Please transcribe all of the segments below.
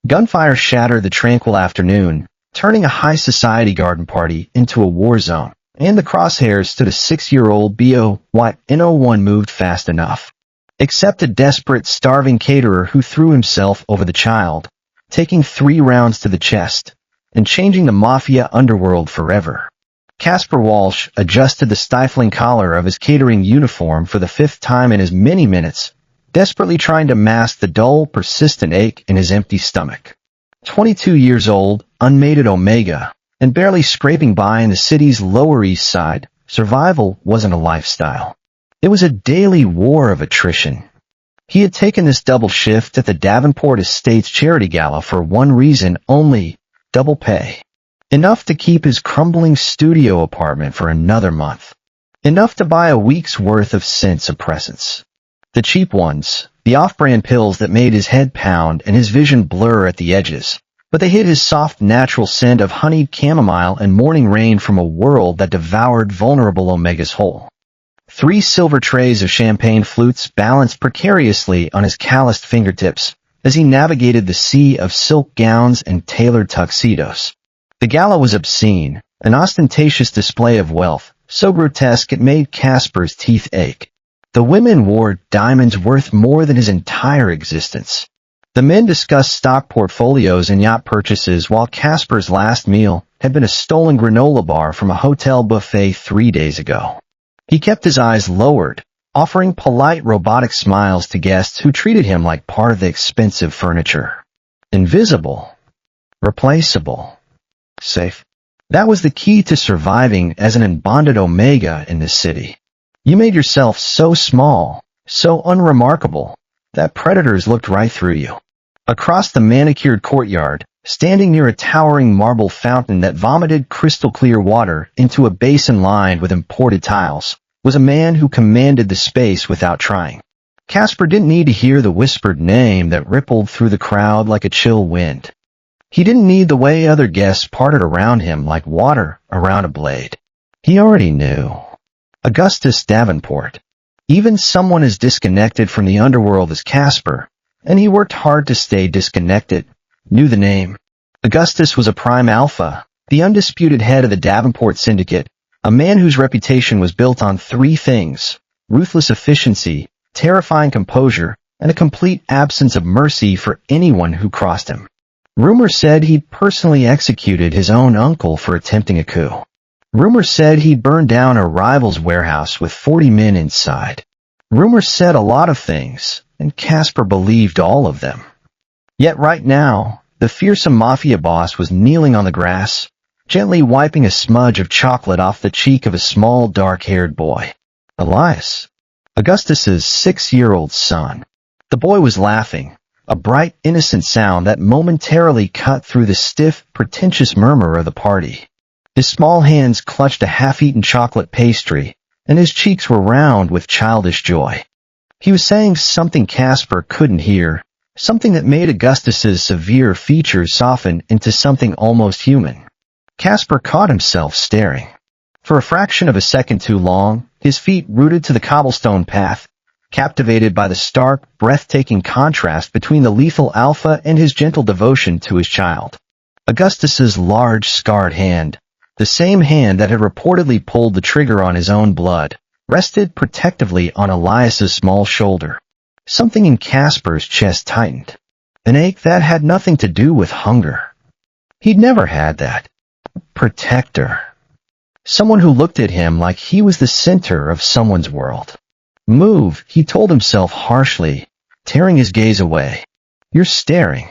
Gunfire shattered the tranquil afternoon, turning a high society garden party into a war zone, and the crosshairs stood a 6-year-old boy. No one moved fast enough. Except a desperate, starving caterer who threw himself over the child, taking 3 rounds to the chest, and changing the Mafia underworld forever. Casper Walsh adjusted the stifling collar of his catering uniform for the 5th time in as many minutes, desperately trying to mask the dull, persistent ache in his empty stomach. 22 years old, unmated Omega, and barely scraping by in the city's Lower East Side, survival wasn't a lifestyle. It was a daily war of attrition. He had taken this double shift at the Davenport Estates charity gala for one reason only: double pay. Enough to keep his crumbling studio apartment for another month. Enough to buy a week's worth of scents of presents. The cheap ones, the off-brand pills that made his head pound and his vision blur at the edges, but they hid his soft natural scent of honeyed chamomile and morning rain from a world that devoured vulnerable Omega's whole. 3 silver trays of champagne flutes balanced precariously on his calloused fingertips as he navigated the sea of silk gowns and tailored tuxedos. The gala was obscene, an ostentatious display of wealth, so grotesque it made Casper's teeth ache. The women wore diamonds worth more than his entire existence. The men discussed stock portfolios and yacht purchases while Casper's last meal had been a stolen granola bar from a hotel buffet 3 days ago. He kept his eyes lowered, offering polite robotic smiles to guests who treated him like part of the expensive furniture. Invisible. Replaceable. Safe. That was the key to surviving as an unbonded Omega in this city. You made yourself so small, so unremarkable, that predators looked right through you. Across the manicured courtyard, standing near a towering marble fountain that vomited crystal-clear water into a basin lined with imported tiles, was a man who commanded the space without trying. Casper didn't need to hear the whispered name that rippled through the crowd like a chill wind. He didn't need the way other guests parted around him like water around a blade. He already knew. Augustus Davenport. Even someone as disconnected from the underworld as Casper, and he worked hard to stay disconnected, knew the name. Augustus was a prime alpha, the undisputed head of the Davenport Syndicate, a man whose reputation was built on 3 things: ruthless efficiency, terrifying composure, and a complete absence of mercy for anyone who crossed him. Rumor said he'd personally executed his own uncle for attempting a coup. Rumor said he'd burned down a rival's warehouse with 40 men inside. Rumor said a lot of things, and Casper believed all of them. Yet right now, the fearsome Mafia boss was kneeling on the grass, gently wiping a smudge of chocolate off the cheek of a small dark-haired boy. Elias. Augustus's 6-year-old son. The boy was laughing, a bright, innocent sound that momentarily cut through the stiff, pretentious murmur of the party. His small hands clutched a half-eaten chocolate pastry, and his cheeks were round with childish joy. He was saying something Casper couldn't hear, something that made Augustus's severe features soften into something almost human. Casper caught himself staring. For a fraction of a second too long, his feet rooted to the cobblestone path, captivated by the stark, breathtaking contrast between the lethal alpha and his gentle devotion to his child. Augustus's large, scarred hand, the same hand that had reportedly pulled the trigger on his own blood, rested protectively on Elias's small shoulder. Something in Casper's chest tightened. An ache that had nothing to do with hunger. He'd never had that. Protector. Someone who looked at him like he was the center of someone's world. Move, he told himself harshly, tearing his gaze away. You're staring.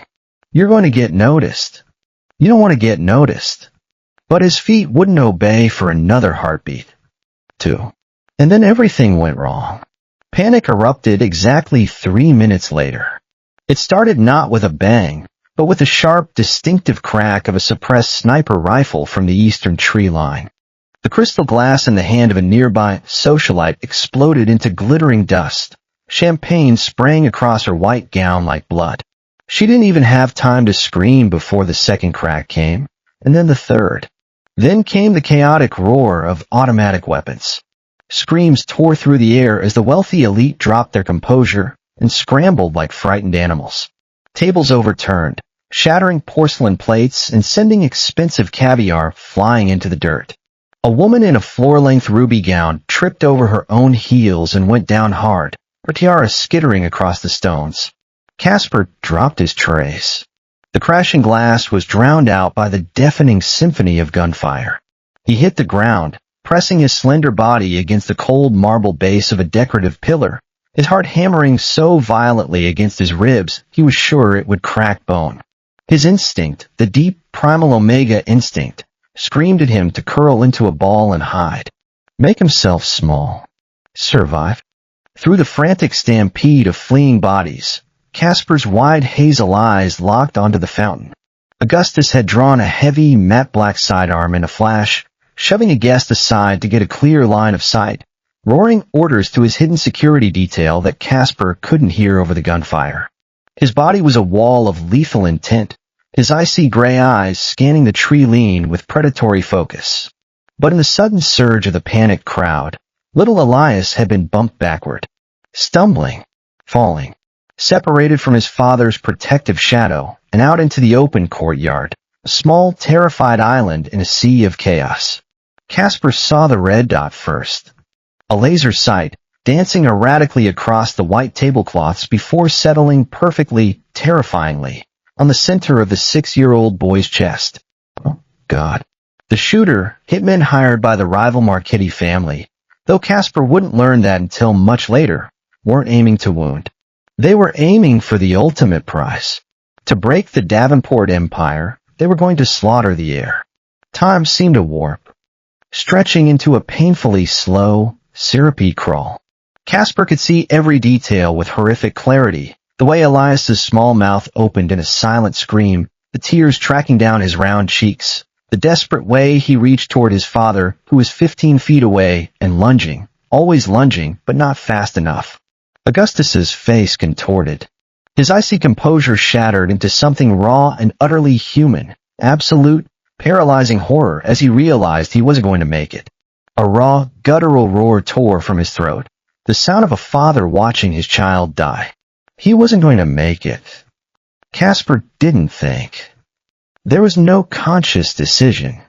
You're going to get noticed. You don't want to get noticed. But his feet wouldn't obey for another heartbeat. 2. And then everything went wrong. Panic erupted exactly 3 minutes later. It started not with a bang, but with a sharp, distinctive crack of a suppressed sniper rifle from the eastern tree line. The crystal glass in the hand of a nearby socialite exploded into glittering dust, champagne spraying across her white gown like blood. She didn't even have time to scream before the second crack came, and then the third. Then came the chaotic roar of automatic weapons. Screams tore through the air as the wealthy elite dropped their composure and scrambled like frightened animals. Tables overturned, shattering porcelain plates and sending expensive caviar flying into the dirt. A woman in a floor-length ruby gown tripped over her own heels and went down hard, her tiara skittering across the stones. Casper dropped his trays. The crashing glass was drowned out by the deafening symphony of gunfire. He hit the ground, pressing his slender body against the cold marble base of a decorative pillar, his heart hammering so violently against his ribs he was sure it would crack bone. His instinct, the deep primal Omega instinct, screamed at him to curl into a ball and hide. Make himself small. Survive. Through the frantic stampede of fleeing bodies, Casper's wide hazel eyes locked onto the fountain. Augustus had drawn a heavy, matte black sidearm in a flash, shoving a guest aside to get a clear line of sight, roaring orders to his hidden security detail that Casper couldn't hear over the gunfire. His body was a wall of lethal intent, his icy gray eyes scanning the tree lean with predatory focus. But in the sudden surge of the panicked crowd, little Elias had been bumped backward, stumbling, falling, separated from his father's protective shadow and out into the open courtyard, a small, terrified island in a sea of chaos. Casper saw the red dot first, a laser sight, dancing erratically across the white tablecloths before settling perfectly, terrifyingly, on the center of the 6-year-old boy's chest. Oh, God. The shooter, hitmen hired by the rival Marchetti family, though Casper wouldn't learn that until much later, weren't aiming to wound. They were aiming for the ultimate prize. To break the Davenport empire, they were going to slaughter the heir. Time seemed to warp, stretching into a painfully slow, syrupy crawl. Casper could see every detail with horrific clarity, the way Elias's small mouth opened in a silent scream, the tears tracking down his round cheeks, the desperate way he reached toward his father, who was 15 feet away, and lunging, always lunging, but not fast enough. Augustus's face contorted. His icy composure shattered into something raw and utterly human, absolute, paralyzing horror as he realized he wasn't going to make it. A raw, guttural roar tore from his throat, the sound of a father watching his child die. He wasn't going to make it. Casper didn't think. There was no conscious decision.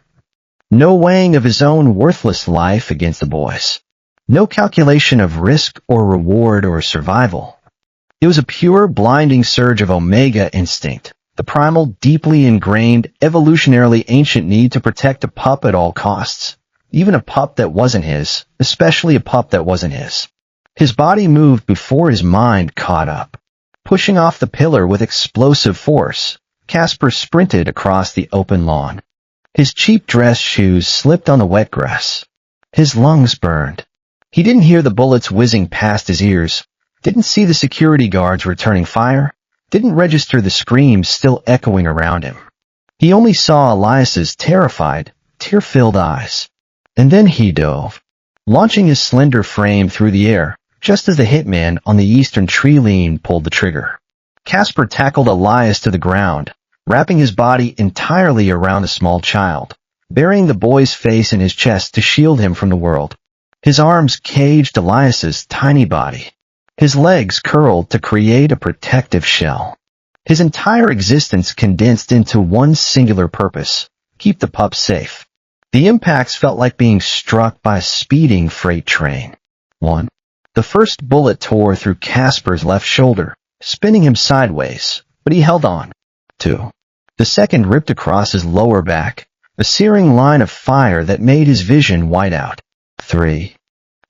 No weighing of his own worthless life against the boy's. No calculation of risk or reward or survival. It was a pure, blinding surge of Omega instinct, the primal, deeply ingrained, evolutionarily ancient need to protect a pup at all costs, even a pup that wasn't his, especially a pup that wasn't his. His body moved before his mind caught up. Pushing off the pillar with explosive force, Casper sprinted across the open lawn. His cheap dress shoes slipped on the wet grass. His lungs burned. He didn't hear the bullets whizzing past his ears, didn't see the security guards returning fire, didn't register the screams still echoing around him. He only saw Elias's terrified, tear-filled eyes. And then he dove, launching his slender frame through the air, just as the hitman on the eastern tree lean pulled the trigger. Casper tackled Elias to the ground, wrapping his body entirely around the small child, burying the boy's face in his chest to shield him from the world. His arms caged Elias's tiny body. His legs curled to create a protective shell. His entire existence condensed into one singular purpose: keep the pup safe. The impacts felt like being struck by a speeding freight train. 1. The first bullet tore through Casper's left shoulder, spinning him sideways, but he held on. 2. The second ripped across his lower back, a searing line of fire that made his vision white out. 3.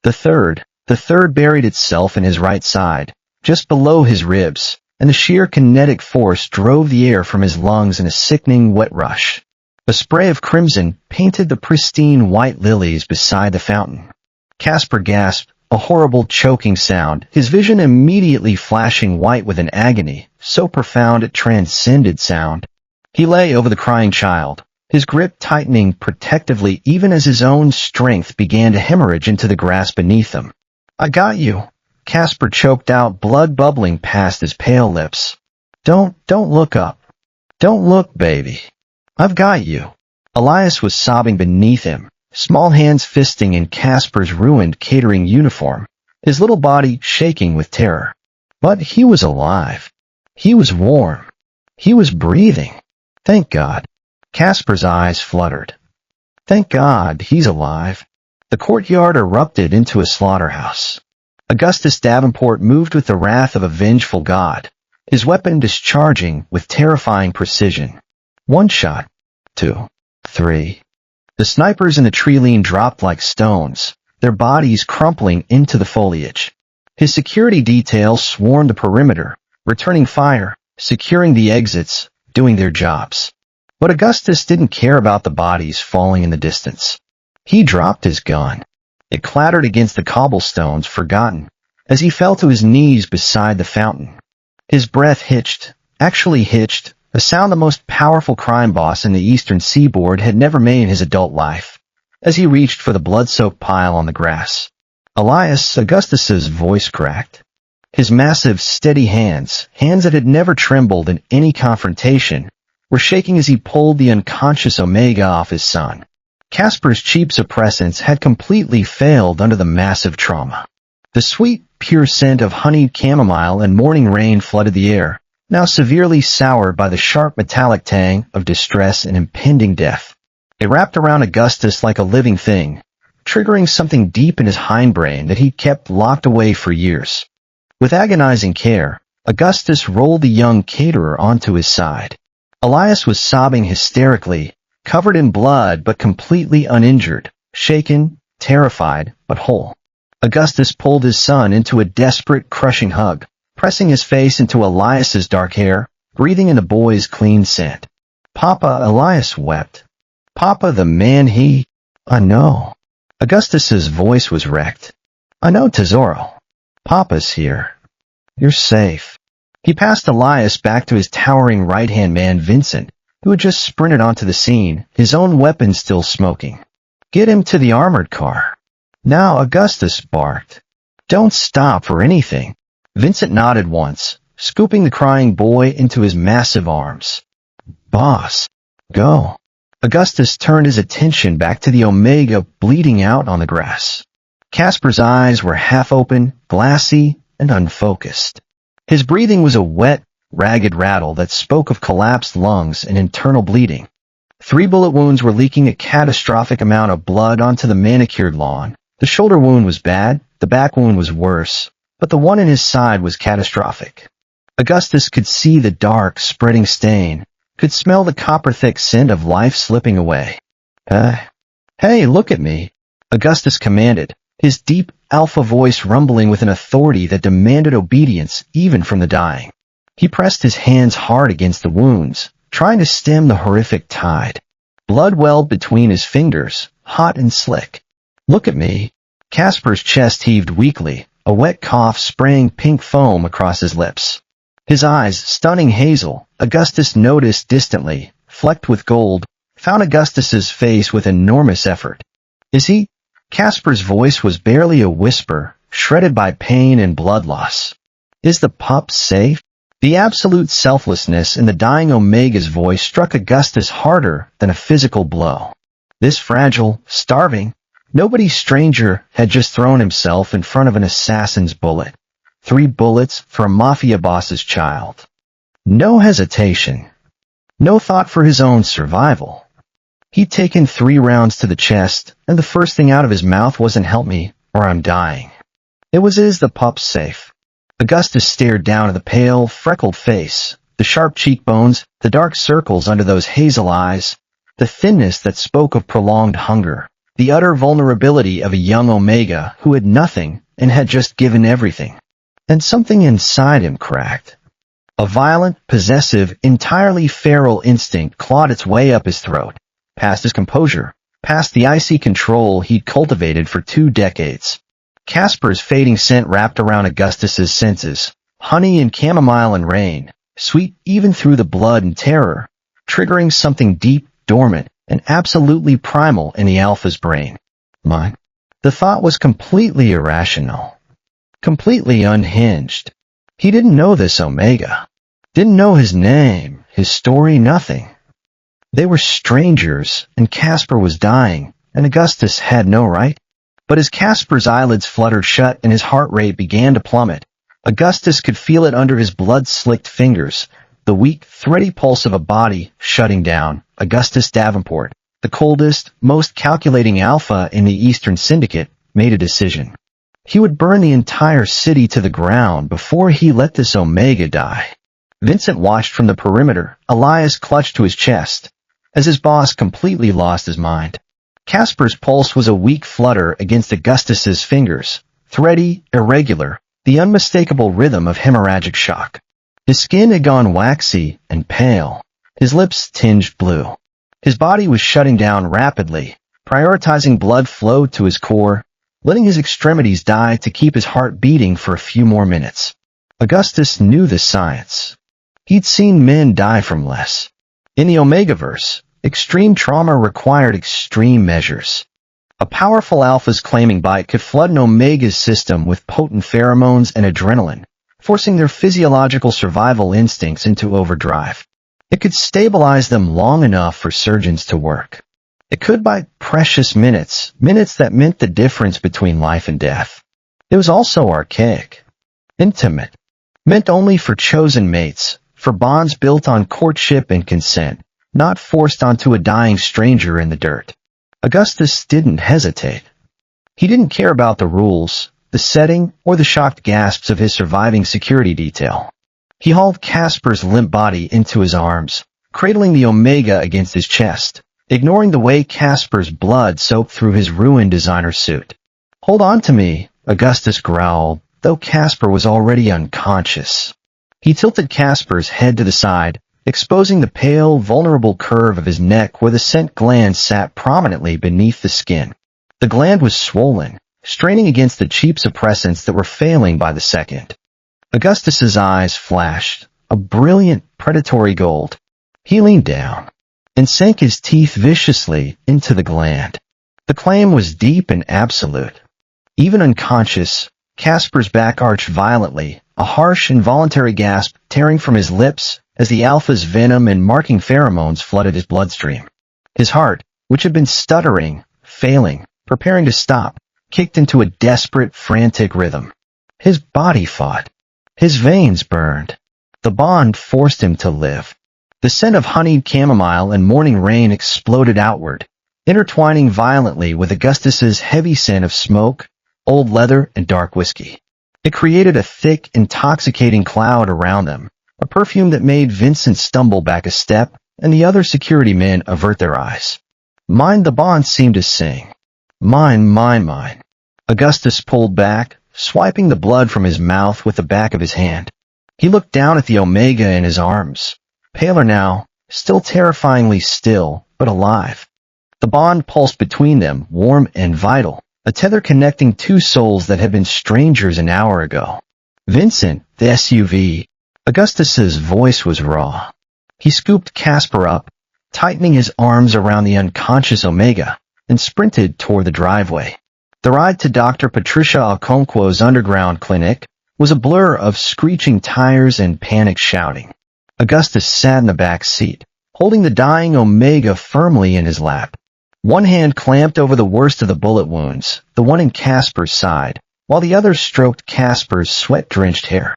The third buried itself in his right side, just below his ribs, and the sheer kinetic force drove the air from his lungs in a sickening wet rush. A spray of crimson painted the pristine white lilies beside the fountain. Casper gasped, a horrible choking sound, his vision immediately flashing white with an agony, so profound it transcended sound. He lay over the crying child, his grip tightening protectively even as his own strength began to hemorrhage into the grass beneath him. "I got you," Casper choked out, blood bubbling past his pale lips. Don't look up. Don't look, baby. I've got you." Elias was sobbing beneath him, small hands fisting in Casper's ruined catering uniform, his little body shaking with terror. But he was alive. He was warm. He was breathing. Thank God. Casper's eyes fluttered. Thank God he's alive. The courtyard erupted into a slaughterhouse. Augustus Davenport moved with the wrath of a vengeful god, his weapon discharging with terrifying precision. 1 shot. 2. 3. The snipers in the tree line dropped like stones, their bodies crumpling into the foliage. His security detail swarmed the perimeter, returning fire, securing the exits, doing their jobs. But Augustus didn't care about the bodies falling in the distance. He dropped his gun. It clattered against the cobblestones, forgotten, as he fell to his knees beside the fountain. His breath hitched, a sound the most powerful crime boss in the eastern seaboard had never made in his adult life, as he reached for the blood-soaked pile on the grass. Elias, Augustus's voice cracked. His massive, steady hands that had never trembled in any confrontation, were shaking as he pulled the unconscious Omega off his son. Casper's cheap suppressants had completely failed under the massive trauma. The sweet, pure scent of honeyed chamomile and morning rain flooded the air, now severely soured by the sharp metallic tang of distress and impending death. It wrapped around Augustus like a living thing, triggering something deep in his hindbrain that he'd kept locked away for years. With agonizing care, Augustus rolled the young caterer onto his side. Elias was sobbing hysterically, covered in blood but completely uninjured, shaken, terrified, but whole. Augustus pulled his son into a desperate, crushing hug, pressing his face into Elias's dark hair, breathing in the boy's clean scent. Papa, Elias wept. Papa, the man I know. Augustus's voice was wrecked. I know, Tesoro. Papa's here. You're safe. He passed Elias back to his towering right-hand man, Vincent, who had just sprinted onto the scene, his own weapon still smoking. Get him to the armored car. Now, Augustus barked. Don't stop for anything. Vincent nodded once, scooping the crying boy into his massive arms. Boss, go. Augustus turned his attention back to the Omega bleeding out on the grass. Casper's eyes were half open, glassy, and unfocused. His breathing was a wet, ragged rattle that spoke of collapsed lungs and internal bleeding. 3 bullet wounds were leaking a catastrophic amount of blood onto the manicured lawn. The shoulder wound was bad, the back wound was worse, but the one in his side was catastrophic. Augustus could see the dark, spreading stain, could smell the copper-thick scent of life slipping away. Hey, look at me, Augustus commanded, his deep, alpha voice rumbling with an authority that demanded obedience even from the dying. He pressed his hands hard against the wounds, trying to stem the horrific tide. Blood welled between his fingers, hot and slick. Look at me. Casper's chest heaved weakly, a wet cough spraying pink foam across his lips. His eyes, stunning hazel, Augustus noticed distantly, flecked with gold, found Augustus's face with enormous effort. Is he? Casper's voice was barely a whisper, shredded by pain and blood loss. Is the pup safe? The absolute selflessness in the dying Omega's voice struck Augustus harder than a physical blow. This fragile, starving, nobody stranger had just thrown himself in front of an assassin's bullet. 3 bullets for a Mafia boss's child. No hesitation. No thought for his own survival. He'd taken 3 rounds to the chest, and the first thing out of his mouth wasn't "help me, or I'm dying." It was, "Is the pup safe?" Augustus stared down at the pale, freckled face, the sharp cheekbones, the dark circles under those hazel eyes, the thinness that spoke of prolonged hunger, the utter vulnerability of a young Omega who had nothing and had just given everything. And something inside him cracked. A violent, possessive, entirely feral instinct clawed its way up his throat, past his composure, past the icy control he'd cultivated for 2 decades. Casper's fading scent wrapped around Augustus's senses, honey and chamomile and rain, sweet even through the blood and terror, triggering something deep, dormant, and absolutely primal in the Alpha's brain. Mine. The thought was completely irrational, completely unhinged. He didn't know this Omega, didn't know his name, his story, nothing. They were strangers, and Casper was dying, and Augustus had no right. But as Casper's eyelids fluttered shut and his heart rate began to plummet, Augustus could feel it under his blood-slicked fingers, the weak, thready pulse of a body shutting down. Augustus Davenport, the coldest, most calculating alpha in the Eastern Syndicate, made a decision. He would burn the entire city to the ground before he let this Omega die. Vincent watched from the perimeter, Elias clutched to his chest, as his boss completely lost his mind. Casper's pulse was a weak flutter against Augustus's fingers, thready, irregular, the unmistakable rhythm of hemorrhagic shock. His skin had gone waxy and pale, his lips tinged blue. His body was shutting down rapidly, prioritizing blood flow to his core, letting his extremities die to keep his heart beating for a few more minutes. Augustus knew the science. He'd seen men die from less. In the Omegaverse, extreme trauma required extreme measures. A powerful alpha's claiming bite could flood an Omega's system with potent pheromones and adrenaline, forcing their physiological survival instincts into overdrive. It could stabilize them long enough for surgeons to work. It could buy precious minutes that meant the difference between life and death. It was also archaic, intimate, meant only for chosen mates, for bonds built on courtship and consent, not forced onto a dying stranger in the dirt. Augustus didn't hesitate. He didn't care about the rules, the setting, or the shocked gasps of his surviving security detail. He hauled Casper's limp body into his arms, cradling the Omega against his chest, ignoring the way Casper's blood soaked through his ruined designer suit. "Hold on to me," Augustus growled, though Casper was already unconscious. He tilted Casper's head to the side, exposing the pale, vulnerable curve of his neck where the scent gland sat prominently beneath the skin. The gland was swollen, straining against the cheap suppressants that were failing by the second. Augustus's eyes flashed, a brilliant, predatory gold. He leaned down and sank his teeth viciously into the gland. The claim was deep and absolute. Even unconscious, Casper's back arched violently, a harsh, involuntary gasp tearing from his lips as the alpha's venom and marking pheromones flooded his bloodstream. His heart, which had been stuttering, failing, preparing to stop, kicked into a desperate, frantic rhythm. His body fought. His veins burned. The bond forced him to live. The scent of honeyed chamomile and morning rain exploded outward, intertwining violently with Augustus's heavy scent of smoke, old leather, and dark whiskey. It created a thick, intoxicating cloud around them, a perfume that made Vincent stumble back a step and the other security men avert their eyes. "Mine," the bond seemed to sing. "Mine, mine, mine." Augustus pulled back, swiping the blood from his mouth with the back of his hand. He looked down at the Omega in his arms, paler now, still terrifyingly still, but alive. The bond pulsed between them, warm and vital, a tether connecting two souls that had been strangers an hour ago. "Vincent, the SUV." Augustus's voice was raw. He scooped Casper up, tightening his arms around the unconscious Omega, and sprinted toward the driveway. The ride to Dr. Patricia Okonkwo's underground clinic was a blur of screeching tires and panicked shouting. Augustus sat in the back seat, holding the dying Omega firmly in his lap. One hand clamped over the worst of the bullet wounds, the one in Casper's side, while the other stroked Casper's sweat-drenched hair.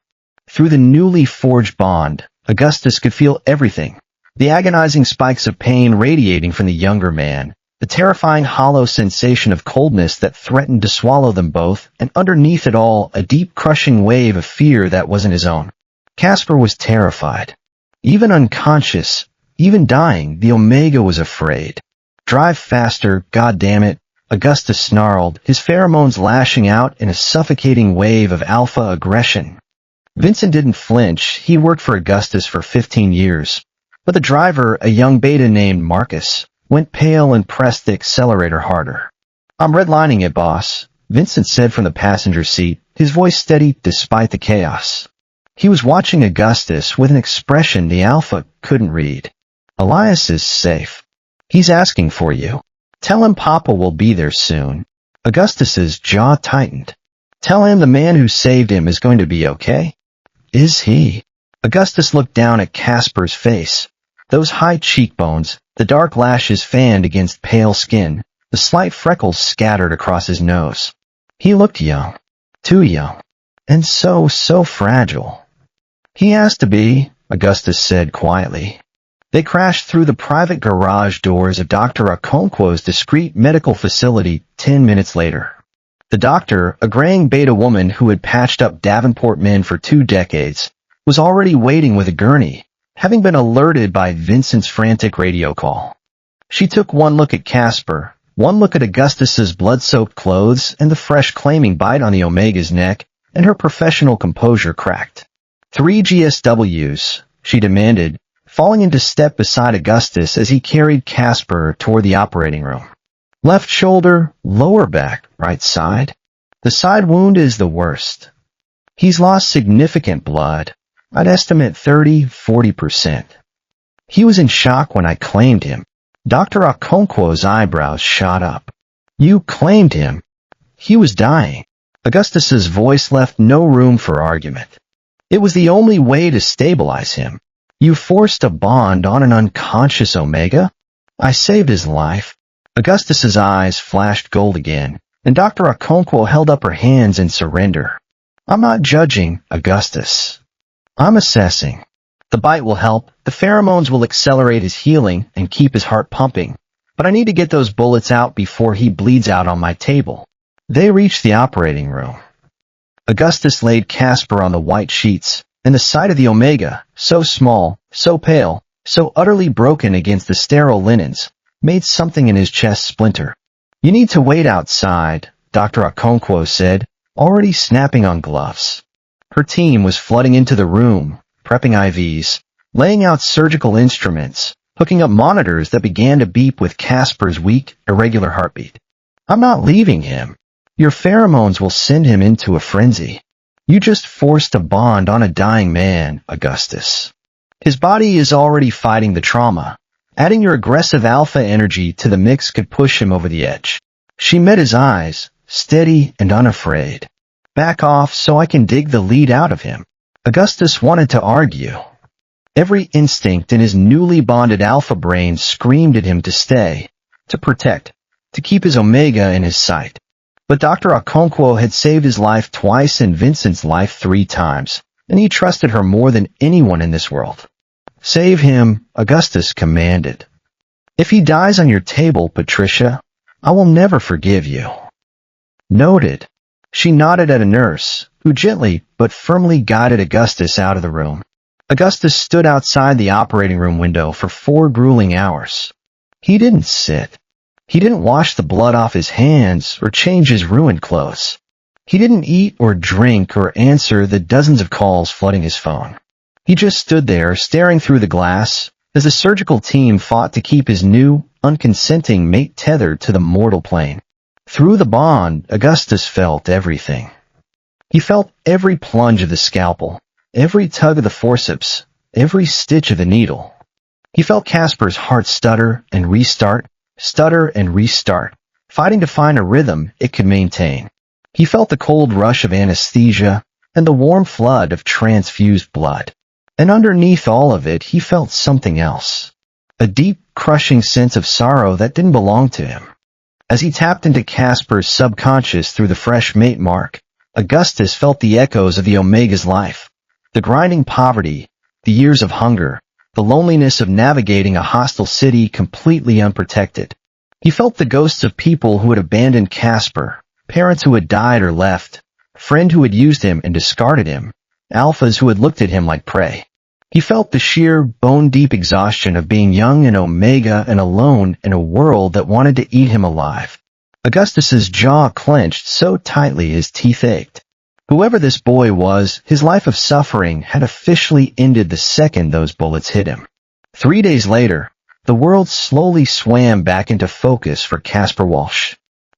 Through the newly forged bond, Augustus could feel everything, the agonizing spikes of pain radiating from the younger man, the terrifying hollow sensation of coldness that threatened to swallow them both, and underneath it all, a deep crushing wave of fear that wasn't his own. Casper was terrified. Even unconscious, even dying, the Omega was afraid. "Drive faster, goddammit," Augustus snarled, his pheromones lashing out in a suffocating wave of alpha aggression. Vincent didn't flinch. He worked for Augustus for 15 years. But the driver, a young beta named Marcus, went pale and pressed the accelerator harder. "I'm redlining it, boss," Vincent said from the passenger seat, his voice steady despite the chaos. He was watching Augustus with an expression the alpha couldn't read. "Elias is safe. He's asking for you. Tell him Papa will be there soon." Augustus's jaw tightened. "Tell him the man who saved him is going to be okay." "Is he?" Augustus looked down at Casper's face. Those high cheekbones, the dark lashes fanned against pale skin, the slight freckles scattered across his nose. He looked young. Too young. And so fragile. "He has to be," Augustus said quietly. They crashed through the private garage doors of Dr. Okonkwo's discreet medical facility 10 minutes later. The doctor, a graying beta woman who had patched up Davenport men for 2 decades, was already waiting with a gurney, having been alerted by Vincent's frantic radio call. She took one look at Casper, one look at Augustus's blood-soaked clothes and the fresh claiming bite on the Omega's neck, and her professional composure cracked. 3 GSWs, she demanded, falling into step beside Augustus as he carried Casper toward the operating room. Left shoulder, lower back, right side. The side wound is the worst. He's lost significant blood. I'd estimate 30–40%. He was in shock when I claimed him. Dr. Okonkwo's eyebrows shot up. You claimed him? He was dying. Augustus's voice left no room for argument. It was the only way to stabilize him. You forced a bond on an unconscious Omega? I saved his life. Augustus's eyes flashed gold again, and Dr. Okonkwo held up her hands in surrender. I'm not judging, Augustus. I'm assessing. The bite will help, the pheromones will accelerate his healing and keep his heart pumping, but I need to get those bullets out before he bleeds out on my table. They reached the operating room. Augustus laid Casper on the white sheets, and the sight of the Omega, so small, so pale, so utterly broken against the sterile linens, made something in his chest splinter. You need to wait outside, Dr. Okonkwo said, already snapping on gloves. Her team was flooding into the room, prepping IVs, laying out surgical instruments, hooking up monitors that began to beep with Casper's weak, irregular heartbeat. I'm not leaving him. Your pheromones will send him into a frenzy. You just forced a bond on a dying man, Augustus. His body is already fighting the trauma. Adding your aggressive alpha energy to the mix could push him over the edge. She met his eyes, steady and unafraid. Back off so I can dig the lead out of him. Augustus wanted to argue. Every instinct in his newly bonded alpha brain screamed at him to stay, to protect, to keep his Omega in his sight. But Dr. Okonkwo had saved his life twice and Vincent's life 3 times, and he trusted her more than anyone in this world. Save him, Augustus commanded. If he dies on your table, Patricia, I will never forgive you. Noted. She nodded at a nurse, who gently but firmly guided Augustus out of the room. Augustus stood outside the operating room window for 4 grueling hours. He didn't sit. He didn't wash the blood off his hands or change his ruined clothes. He didn't eat or drink or answer the dozens of calls flooding his phone. He just stood there staring through the glass as the surgical team fought to keep his new, unconsenting mate tethered to the mortal plane. Through the bond, Augustus felt everything. He felt every plunge of the scalpel, every tug of the forceps, every stitch of the needle. He felt Casper's heart stutter and restart, fighting to find a rhythm it could maintain. He felt the cold rush of anesthesia and the warm flood of transfused blood. And underneath all of it, he felt something else. A deep, crushing sense of sorrow that didn't belong to him. As he tapped into Casper's subconscious through the fresh mate mark, Augustus felt the echoes of the Omega's life. The grinding poverty, the years of hunger, the loneliness of navigating a hostile city completely unprotected. He felt the ghosts of people who had abandoned Casper, parents who had died or left, a friend who had used him and discarded him, alphas who had looked at him like prey. He felt the sheer, bone-deep exhaustion of being young and Omega and alone in a world that wanted to eat him alive. Augustus's jaw clenched so tightly his teeth ached. Whoever this boy was, his life of suffering had officially ended the second those bullets hit him. 3 days later, the world slowly swam back into focus for Casper Walsh.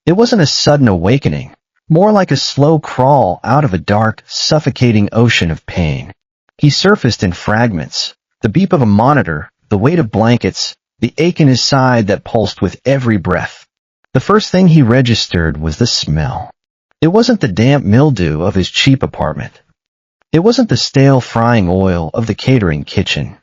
It wasn't a sudden awakening, more like a slow crawl out of a dark, suffocating ocean of pain. He surfaced in fragments, the beep of a monitor, the weight of blankets, the ache in his side that pulsed with every breath. The first thing he registered was the smell. It wasn't the damp mildew of his cheap apartment. It wasn't the stale frying oil of the catering kitchen.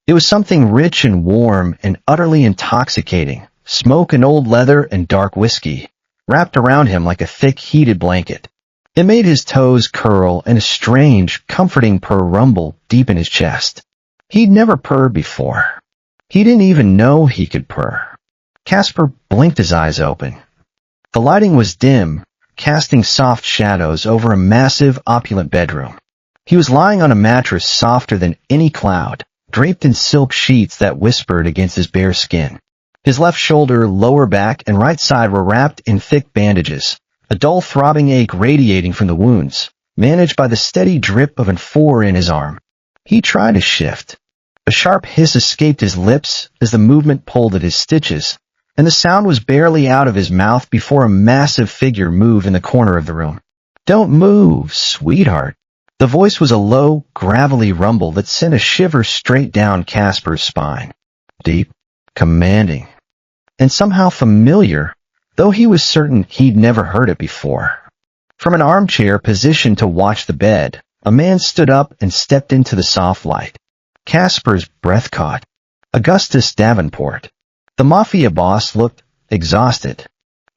It was something rich and warm and utterly intoxicating, smoke and old leather and dark whiskey, wrapped around him like a thick, heated blanket. It made his toes curl and a strange, comforting purr rumble deep in his chest. He'd never purred before. He didn't even know he could purr. Casper blinked his eyes open. The lighting was dim, casting soft shadows over a massive, opulent bedroom. He was lying on a mattress softer than any cloud, draped in silk sheets that whispered against his bare skin. His left shoulder, lower back, and right side were wrapped in thick bandages, a dull throbbing ache radiating from the wounds, managed by the steady drip of an amphora in his arm. He tried to shift. A sharp hiss escaped his lips as the movement pulled at his stitches, and the sound was barely out of his mouth before a massive figure moved in the corner of the room. "Don't move, sweetheart." The voice was a low, gravelly rumble that sent a shiver straight down Casper's spine. Deep, commanding, and somehow familiar, though he was certain he'd never heard it before. From an armchair positioned to watch the bed, a man stood up and stepped into the soft light. Casper's breath caught. Augustus Davenport. The Mafia boss looked exhausted.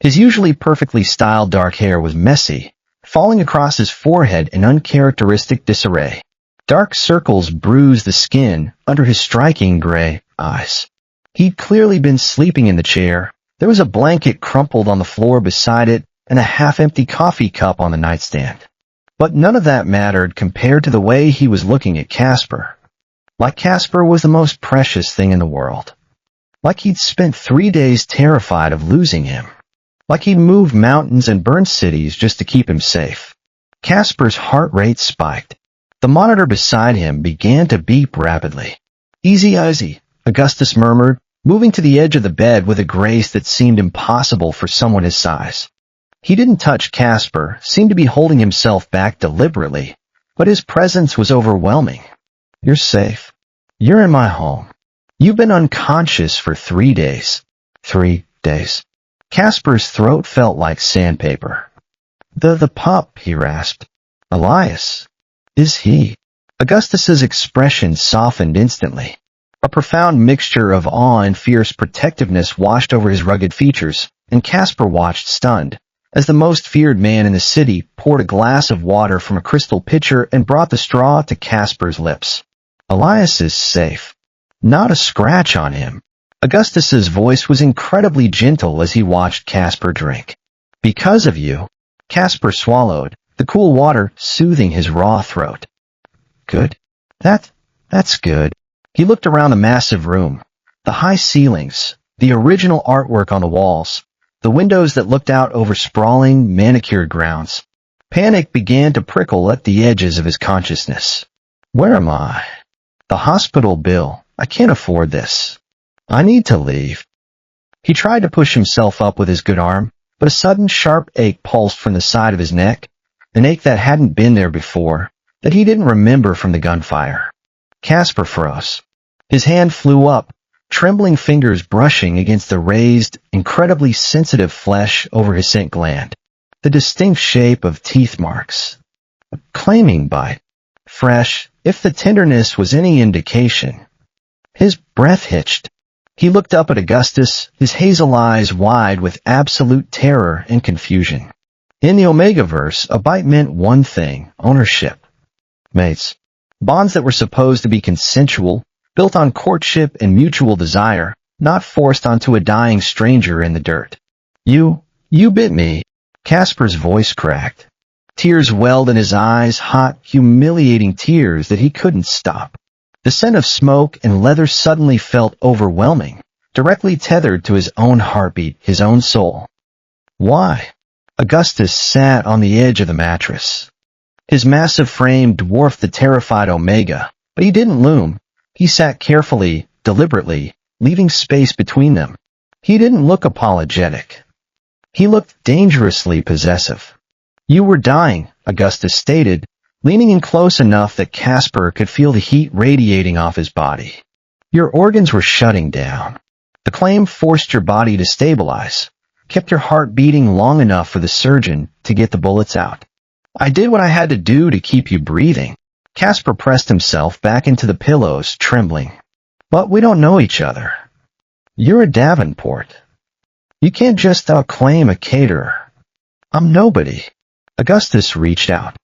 His usually perfectly styled dark hair was messy, falling across his forehead in uncharacteristic disarray. Dark circles bruised the skin under his striking gray eyes. He'd clearly been sleeping in the chair. There was a blanket crumpled on the floor beside it and a half-empty coffee cup on the nightstand. But none of that mattered compared to the way he was looking at Casper. Like Casper was the most precious thing in the world. Like he'd spent 3 days terrified of losing him. Like he'd moved mountains and burned cities just to keep him safe. Casper's heart rate spiked. The monitor beside him began to beep rapidly. "Easy, easy," Augustus murmured, moving to the edge of the bed with a grace that seemed impossible for someone his size. He didn't touch Casper, seemed to be holding himself back deliberately, but his presence was overwhelming. "You're safe. You're in my home. You've been unconscious for 3 days. 3 days. Casper's throat felt like sandpaper. The pup," he rasped. "Elias. Is he?" Augustus's expression softened instantly. A profound mixture of awe and fierce protectiveness washed over his rugged features, and Casper watched stunned, as the most feared man in the city poured a glass of water from a crystal pitcher and brought the straw to Casper's lips. "Elias is safe. Not a scratch on him." Augustus's voice was incredibly gentle as he watched Casper drink. "Because of you." Casper swallowed, the cool water soothing his raw throat. "Good. That's good." He looked around the massive room. The high ceilings, the original artwork on the walls, the windows that looked out over sprawling, manicured grounds. Panic began to prickle at the edges of his consciousness. "Where am I? The hospital bill. I can't afford this. I need to leave." He tried to push himself up with his good arm, but a sudden sharp ache pulsed from the side of his neck, an ache that hadn't been there before, that he didn't remember from the gunfire. Casper froze. His hand flew up, trembling fingers brushing against the raised, incredibly sensitive flesh over his scent gland. The distinct shape of teeth marks. A claiming bite. Fresh, if the tenderness was any indication. His breath hitched. He looked up at Augustus, his hazel eyes wide with absolute terror and confusion. In the Omegaverse, a bite meant one thing: ownership. Mates. Bonds that were supposed to be consensual, built on courtship and mutual desire, not forced onto a dying stranger in the dirt. You bit me." Casper's voice cracked. Tears welled in his eyes, hot, humiliating tears that he couldn't stop. The scent of smoke and leather suddenly felt overwhelming, directly tethered to his own heartbeat, his own soul. "Why?" Augustus sat on the edge of the mattress. His massive frame dwarfed the terrified Omega, but he didn't loom. He sat carefully, deliberately, leaving space between them. He didn't look apologetic. He looked dangerously possessive. "You were dying," Augustus stated, leaning in close enough that Casper could feel the heat radiating off his body. "Your organs were shutting down. The claim forced your body to stabilize, kept your heart beating long enough for the surgeon to get the bullets out. I did what I had to do to keep you breathing." Casper pressed himself back into the pillows, trembling. "But we don't know each other. You're a Davenport. You can't just claim a caterer. I'm nobody." Augustus reached out.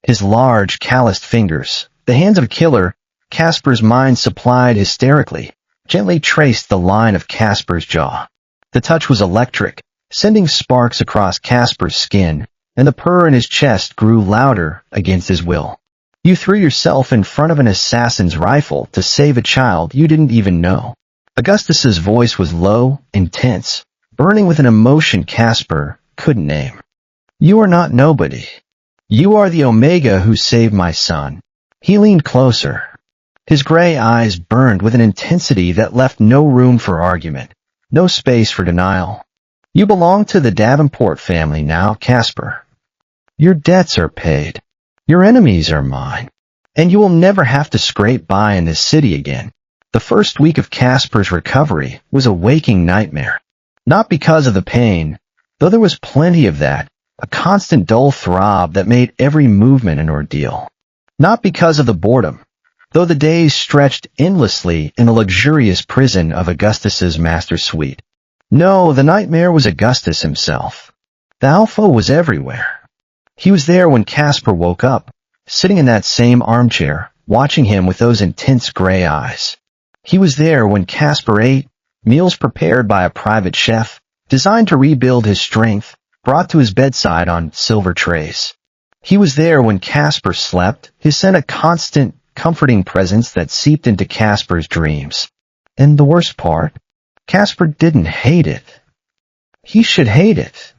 His large, calloused fingers, the hands of a killer, Casper's mind supplied hysterically, gently traced the line of Casper's jaw. The touch was electric, sending sparks across Casper's skin, and the purr in his chest grew louder against his will. You threw yourself in front of an assassin's rifle to save a child you didn't even know. Augustus's voice was low, intense, burning with an emotion Casper couldn't name. You are not nobody. You are the Omega who saved my son. He leaned closer. His gray eyes burned with an intensity that left no room for argument, no space for denial. You belong to the Davenport family now, Casper. Your debts are paid. Your enemies are mine. And you will never have to scrape by in this city again. The first week of Casper's recovery was a waking nightmare. Not because of the pain, though there was plenty of that, a constant dull throb that made every movement an ordeal. Not because of the boredom, though the days stretched endlessly in the luxurious prison of Augustus's master suite. No, the nightmare was Augustus himself. The Alpha was everywhere. He was there when Casper woke up, sitting in that same armchair, watching him with those intense gray eyes. He was there when Casper ate, meals prepared by a private chef, designed to rebuild his strength, brought to his bedside on silver trays. He was there when Casper slept, his scent a constant, comforting presence that seeped into Casper's dreams. And the worst part, Casper didn't hate it. He should hate it.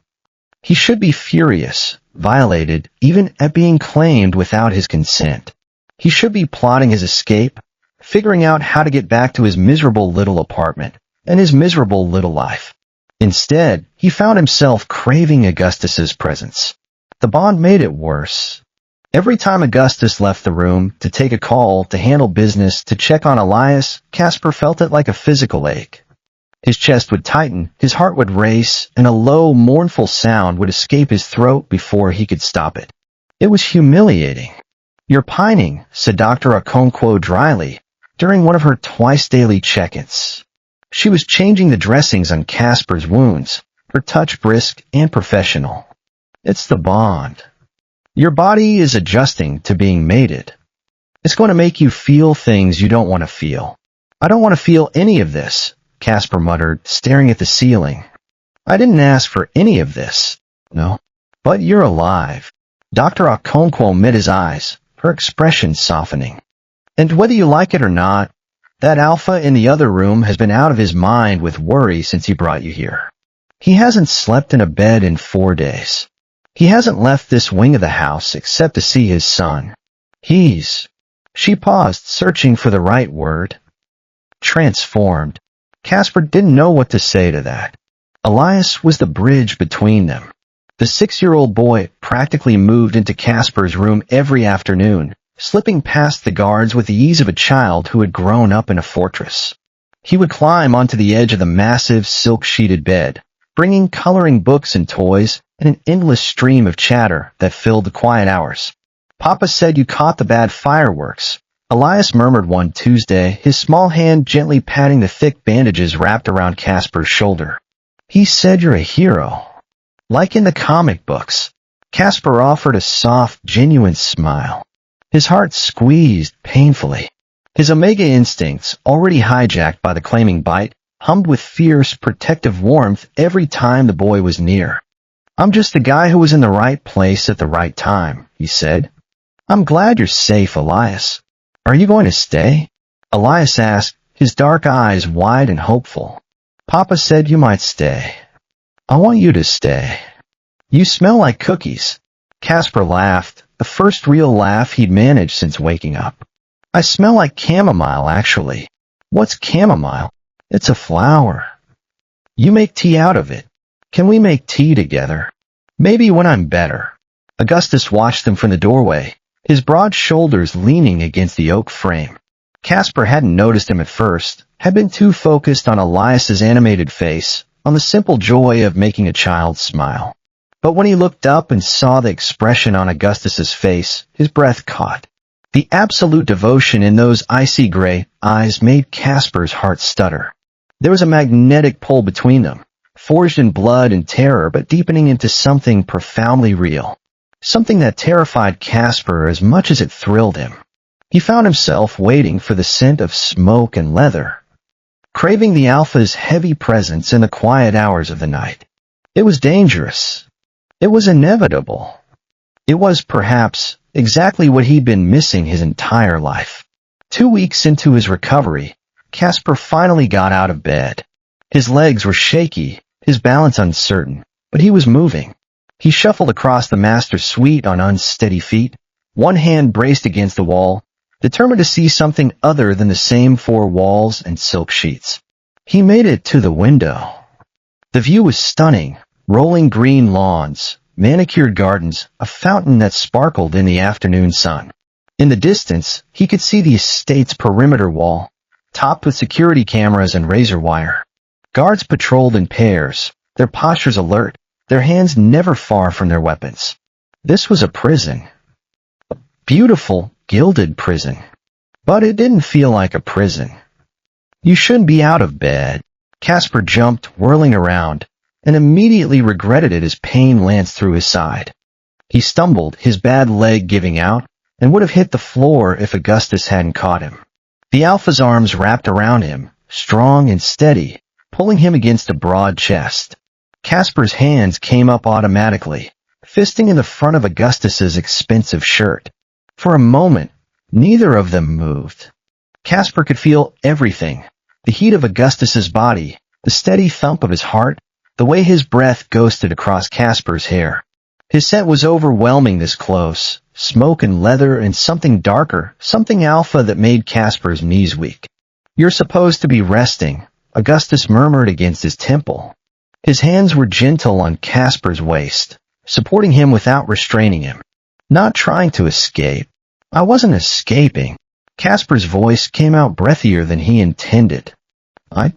He should be furious, violated, even at being claimed without his consent. He should be plotting his escape, figuring out how to get back to his miserable little apartment and his miserable little life. Instead, he found himself craving Augustus's presence. The bond made it worse. Every time Augustus left the room to take a call, to handle business, to check on Elias, Casper felt it like a physical ache. His chest would tighten, his heart would race, and a low, mournful sound would escape his throat before he could stop it. It was humiliating. You're pining, said Dr. Okonkwo dryly, during one of her twice-daily check-ins. She was changing the dressings on Casper's wounds, her touch brisk and professional. It's the bond. Your body is adjusting to being mated. It's going to make you feel things you don't want to feel. I don't want to feel any of this, Casper muttered, staring at the ceiling. I didn't ask for any of this. No. But you're alive. Dr. Okonkwo met his eyes, her expression softening. And whether you like it or not, that Alpha in the other room has been out of his mind with worry since he brought you here. He hasn't slept in a bed in 4 days. He hasn't left this wing of the house except to see his son. She paused, searching for the right word. Transformed. Casper didn't know what to say to that. Elias was the bridge between them. The 6-year-old boy practically moved into Casper's room every afternoon, slipping past the guards with the ease of a child who had grown up in a fortress. He would climb onto the edge of the massive silk-sheeted bed, bringing coloring books and toys and an endless stream of chatter that filled the quiet hours. Papa said you caught the bad fireworks, Elias murmured one Tuesday, his small hand gently patting the thick bandages wrapped around Casper's shoulder. He said you're a hero. Like in the comic books. Casper offered a soft, genuine smile. His heart squeezed painfully. His Omega instincts, already hijacked by the claiming bite, hummed with fierce, protective warmth every time the boy was near. I'm just the guy who was in the right place at the right time, he said. I'm glad you're safe, Elias. Are you going to stay? Elias asked, his dark eyes wide and hopeful. Papa said you might stay. I want you to stay. You smell like cookies. Casper laughed, the first real laugh he'd managed since waking up. I smell like chamomile, actually. What's chamomile? It's a flower. You make tea out of it. Can we make tea together? Maybe when I'm better. Augustus watched them from the doorway, his broad shoulders leaning against the oak frame. Casper hadn't noticed him at first, had been too focused on Elias's animated face, on the simple joy of making a child smile. But when he looked up and saw the expression on Augustus's face, his breath caught. The absolute devotion in those icy gray eyes made Casper's heart stutter. There was a magnetic pull between them, forged in blood and terror but deepening into something profoundly real. Something that terrified Casper as much as it thrilled him. He found himself waiting for the scent of smoke and leather, craving the alpha's heavy presence in the quiet hours of the night. It was dangerous. It was inevitable. It was, perhaps, exactly what he'd been missing his entire life. 2 weeks into his recovery, Casper finally got out of bed. His legs were shaky, his balance uncertain, but he was moving. He shuffled across the master suite on unsteady feet, one hand braced against the wall, determined to see something other than the same four walls and silk sheets. He made it to the window. The view was stunning. Rolling green lawns, manicured gardens, a fountain that sparkled in the afternoon sun. In the distance, he could see the estate's perimeter wall, topped with security cameras and razor wire. Guards patrolled in pairs, their postures alert, their hands never far from their weapons. This was a prison. A beautiful, gilded prison. But it didn't feel like a prison. You shouldn't be out of bed. Casper jumped, whirling around, and immediately regretted it as pain lanced through his side. He stumbled, his bad leg giving out, and would have hit the floor if Augustus hadn't caught him. The alpha's arms wrapped around him, strong and steady, pulling him against a broad chest. Casper's hands came up automatically, fisting in the front of Augustus's expensive shirt. For a moment, neither of them moved. Casper could feel everything, the heat of Augustus's body, the steady thump of his heart, the way his breath ghosted across Casper's hair. His scent was overwhelming this close, smoke and leather and something darker, something alpha that made Casper's knees weak. "You're supposed to be resting," Augustus murmured against his temple. His hands were gentle on Casper's waist, supporting him without restraining him. "Not trying to escape." "I wasn't escaping." Casper's voice came out breathier than he intended. I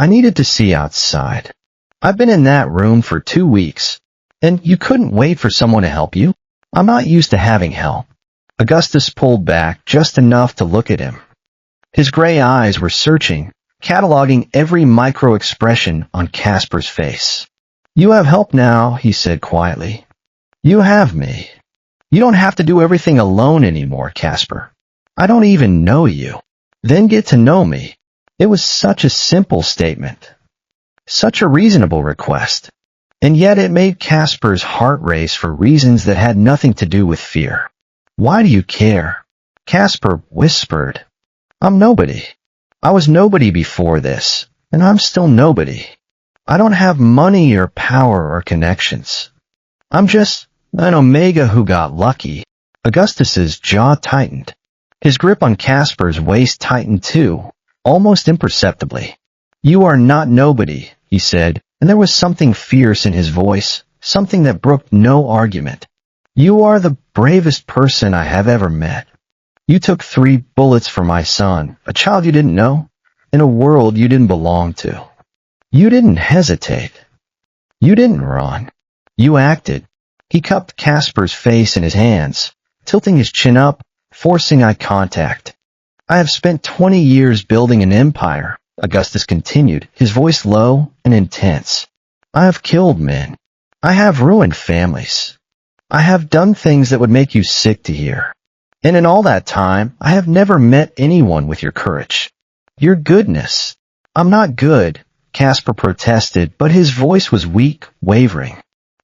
needed to see outside. I've been in that room for 2 weeks, and you couldn't wait for someone to help you? I'm not used to having help." Augustus pulled back just enough to look at him. His gray eyes were searching, cataloging every micro-expression on Casper's face. "You have help now," he said quietly. "You have me. You don't have to do everything alone anymore, Casper. I don't even know you. Then get to know me." It was such a simple statement. Such a reasonable request. And yet it made Casper's heart race for reasons that had nothing to do with fear. "Why do you care?" Casper whispered. "I'm nobody. I was nobody before this, and I'm still nobody. I don't have money or power or connections. I'm just an Omega who got lucky." Augustus's jaw tightened. His grip on Casper's waist tightened too, almost imperceptibly. "You are not nobody," he said, and there was something fierce in his voice, something that brooked no argument. "You are the bravest person I have ever met. You took 3 bullets for my son, a child you didn't know, in a world you didn't belong to. You didn't hesitate. You didn't run. You acted." He cupped Casper's face in his hands, tilting his chin up, forcing eye contact. "I have spent 20 years building an empire," Augustus continued, his voice low and intense. "I have killed men. I have ruined families. I have done things that would make you sick to hear. And in all that time, I have never met anyone with your courage. Your goodness." "I'm not good," Casper protested, but his voice was weak, wavering.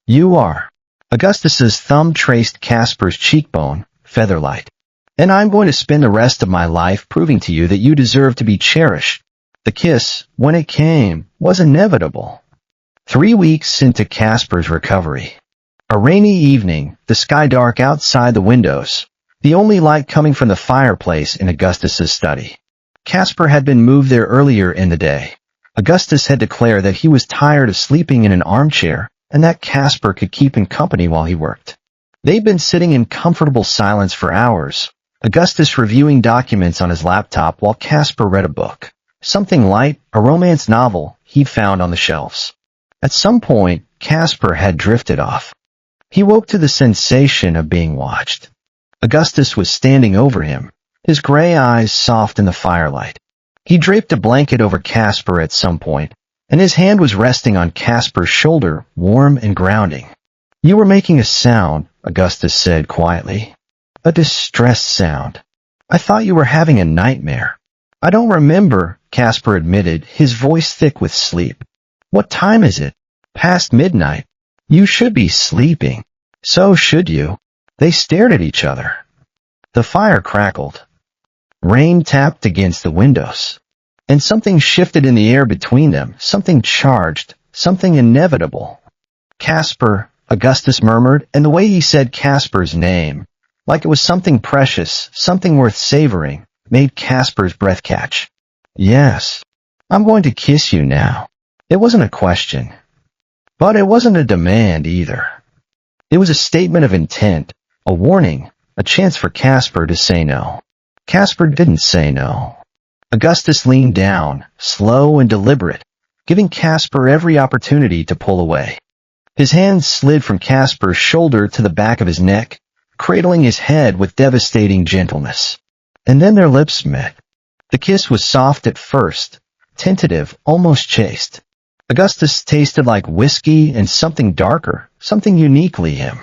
"You are." Augustus's thumb traced Casper's cheekbone, featherlight. "And I'm going to spend the rest of my life proving to you that you deserve to be cherished." The kiss, when it came, was inevitable. 3 weeks into Casper's recovery. A rainy evening, the sky dark outside the windows, the only light coming from the fireplace in Augustus's study. Casper had been moved there earlier in the day. Augustus had declared that he was tired of sleeping in an armchair and that Casper could keep him company while he worked. They'd been sitting in comfortable silence for hours, Augustus reviewing documents on his laptop while Casper read a book. Something light, a romance novel he'd found on the shelves. At some point, Casper had drifted off. He woke to the sensation of being watched. Augustus was standing over him, his gray eyes soft in the firelight. He draped a blanket over Casper at some point, and his hand was resting on Casper's shoulder, warm and grounding. "You were making a sound," Augustus said quietly. "A distressed sound." I thought you were having a nightmare. I don't remember, Casper admitted, his voice thick with sleep. What time is it? Past midnight. You should be sleeping. So should you. They stared at each other. The fire crackled. Rain tapped against the windows. And something shifted in the air between them, something charged, something inevitable. Casper, Augustus murmured, and the way he said Casper's name, like it was something precious, something worth savoring, made Casper's breath catch. Yes, I'm going to kiss you now. It wasn't a question. But it wasn't a demand either. It was a statement of intent, a warning, a chance for Casper to say no. Casper didn't say no. Augustus leaned down, slow and deliberate, giving Casper every opportunity to pull away. His hand slid from Casper's shoulder to the back of his neck, cradling his head with devastating gentleness. And then their lips met. The kiss was soft at first, tentative, almost chaste. Augustus tasted like whiskey and something darker, something uniquely him.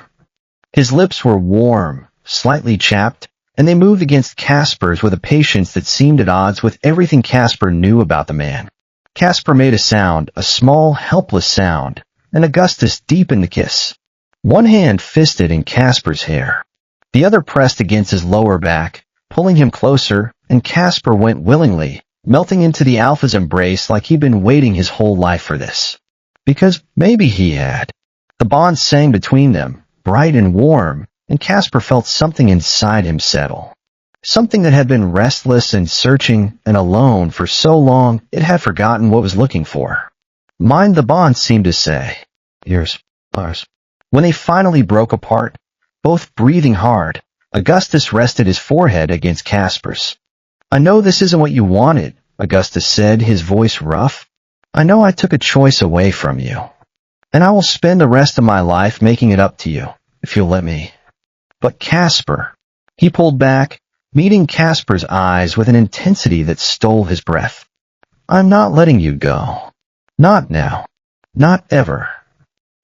His lips were warm, slightly chapped, and they moved against Casper's with a patience that seemed at odds with everything Casper knew about the man. Casper made a sound, a small, helpless sound, and Augustus deepened the kiss. One hand fisted in Casper's hair. The other pressed against his lower back, pulling him closer, and Casper went willingly, melting into the alpha's embrace like he'd been waiting his whole life for this. Because maybe he had. The bond sang between them, bright and warm, and Casper felt something inside him settle. Something that had been restless and searching and alone for so long it had forgotten what it was looking for. Mind the bond seemed to say. Yours, ours. When they finally broke apart, both breathing hard, Augustus rested his forehead against Casper's. I know this isn't what you wanted, Augustus said, his voice rough. I know I took a choice away from you. And I will spend the rest of my life making it up to you, if you'll let me. But Casper, he pulled back, meeting Casper's eyes with an intensity that stole his breath. I'm not letting you go. Not now. Not ever.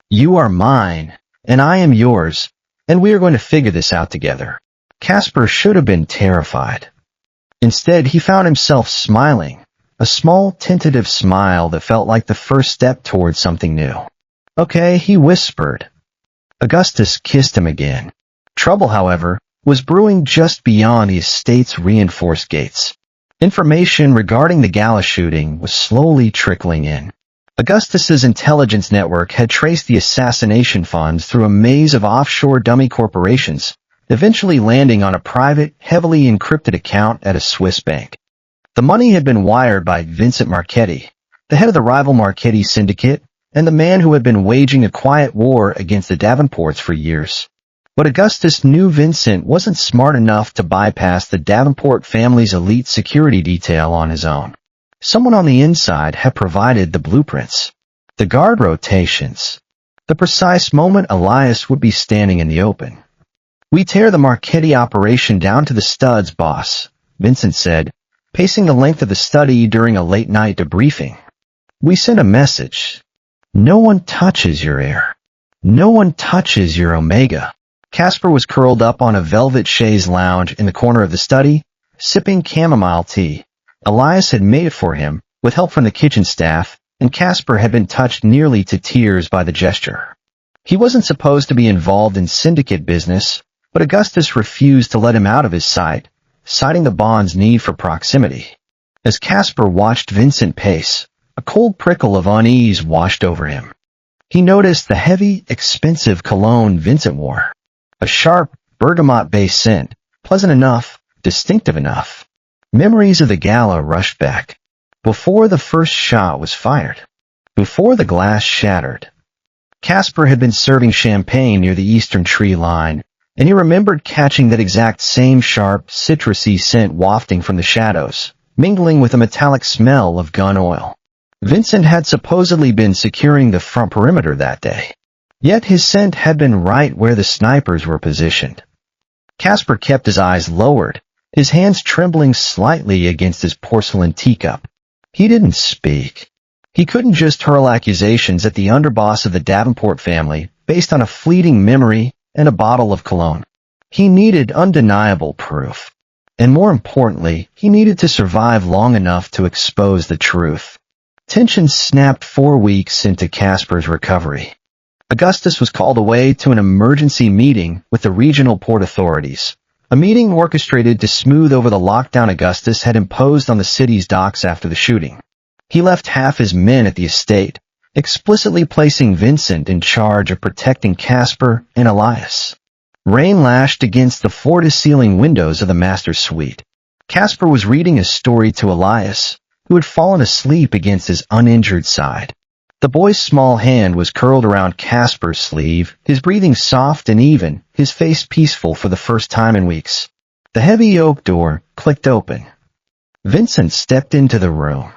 You are mine, and I am yours, and we are going to figure this out together. Casper should have been terrified. Instead, he found himself smiling, a small, tentative smile that felt like the first step towards something new. Okay, he whispered. Augustus kissed him again. Trouble, however, was brewing just beyond the estate's reinforced gates. Information regarding the gala shooting was slowly trickling in. Augustus's intelligence network had traced the assassination funds through a maze of offshore dummy corporations, eventually landing on a private, heavily encrypted account at a Swiss bank. The money had been wired by Vincent Marchetti, the head of the rival Marchetti syndicate, and the man who had been waging a quiet war against the Davenports for years. But Augustus knew Vincent wasn't smart enough to bypass the Davenport family's elite security detail on his own. Someone on the inside had provided the blueprints, the guard rotations, the precise moment Elias would be standing in the open. We tear the Marchetti operation down to the studs, boss, Vincent said, pacing the length of the study during a late-night debriefing. We sent a message. No one touches your Heir. No one touches your Omega. Casper was curled up on a velvet chaise lounge in the corner of the study, sipping chamomile tea. Elias had made it for him, with help from the kitchen staff, and Casper had been touched nearly to tears by the gesture. He wasn't supposed to be involved in syndicate business, but Augustus refused to let him out of his sight, citing the bond's need for proximity. As Casper watched Vincent pace, a cold prickle of unease washed over him. He noticed the heavy, expensive cologne Vincent wore. A sharp, bergamot-based scent, pleasant enough, distinctive enough. Memories of the gala rushed back. Before the first shot was fired. Before the glass shattered. Casper had been serving champagne near the eastern tree line, and he remembered catching that exact same sharp, citrusy scent wafting from the shadows, mingling with a metallic smell of gun oil. Vincent had supposedly been securing the front perimeter that day. Yet his scent had been right where the snipers were positioned. Casper kept his eyes lowered, his hands trembling slightly against his porcelain teacup. He didn't speak. He couldn't just hurl accusations at the underboss of the Davenport family based on a fleeting memory and a bottle of cologne. He needed undeniable proof. And more importantly, he needed to survive long enough to expose the truth. Tension snapped 4 weeks into Casper's recovery. Augustus was called away to an emergency meeting with the regional port authorities, a meeting orchestrated to smooth over the lockdown Augustus had imposed on the city's docks after the shooting. He left half his men at the estate, explicitly placing Vincent in charge of protecting Casper and Elias. Rain lashed against the floor-to-ceiling windows of the master suite. Casper was reading a story to Elias, who had fallen asleep against his uninjured side. The boy's small hand was curled around Casper's sleeve, his breathing soft and even, his face peaceful for the first time in weeks. The heavy oak door clicked open. Vincent stepped into the room.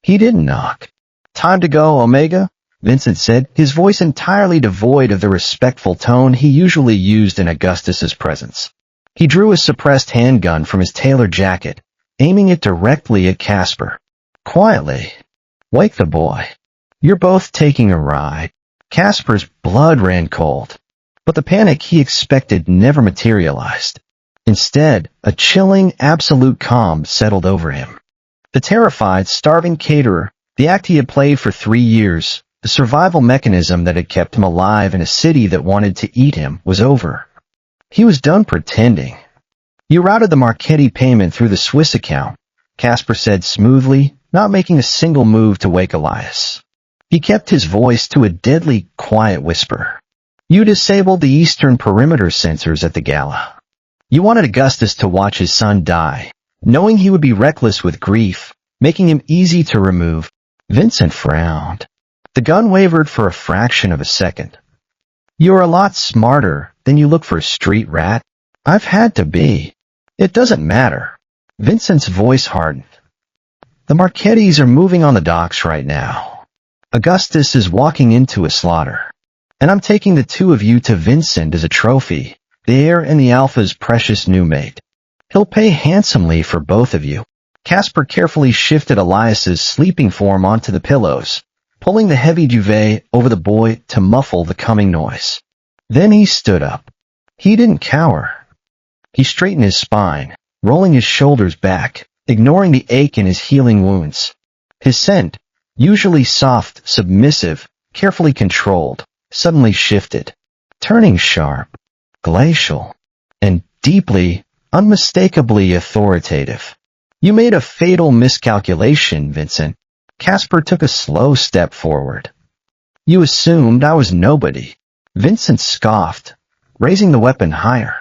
He didn't knock. "Time to go, Omega," Vincent said, his voice entirely devoid of the respectful tone he usually used in Augustus's presence. He drew a suppressed handgun from his tailored jacket, aiming it directly at Casper. Quietly, "Wake the boy. You're both taking a ride." Casper's blood ran cold, but the panic he expected never materialized. Instead, a chilling, absolute calm settled over him. The terrified, starving caterer, the act he had played for 3 years, the survival mechanism that had kept him alive in a city that wanted to eat him, was over. He was done pretending. "You routed the Marchetti payment through the Swiss account," Casper said smoothly, not making a single move to wake Elias. He kept his voice to a deadly, quiet whisper. "You disabled the eastern perimeter sensors at the gala. You wanted Augustus to watch his son die, knowing he would be reckless with grief, making him easy to remove." Vincent frowned. The gun wavered for a fraction of a second. "You're a lot smarter than you look for a street rat." "I've had to be. It doesn't matter." Vincent's voice hardened. "The Marchettis are moving on the docks right now. Augustus is walking into a slaughter. And I'm taking the 2 of you to Vincent as a trophy, the heir and the Alpha's precious new mate. He'll pay handsomely for both of you." Casper carefully shifted Elias's sleeping form onto the pillows, pulling the heavy duvet over the boy to muffle the coming noise. Then he stood up. He didn't cower. He straightened his spine, rolling his shoulders back, ignoring the ache in his healing wounds. His scent, usually soft, submissive, carefully controlled, suddenly shifted, turning sharp, glacial, and deeply, unmistakably authoritative. "You made a fatal miscalculation, Vincent." Casper took a slow step forward. "You assumed I was nobody." Vincent scoffed, raising the weapon higher.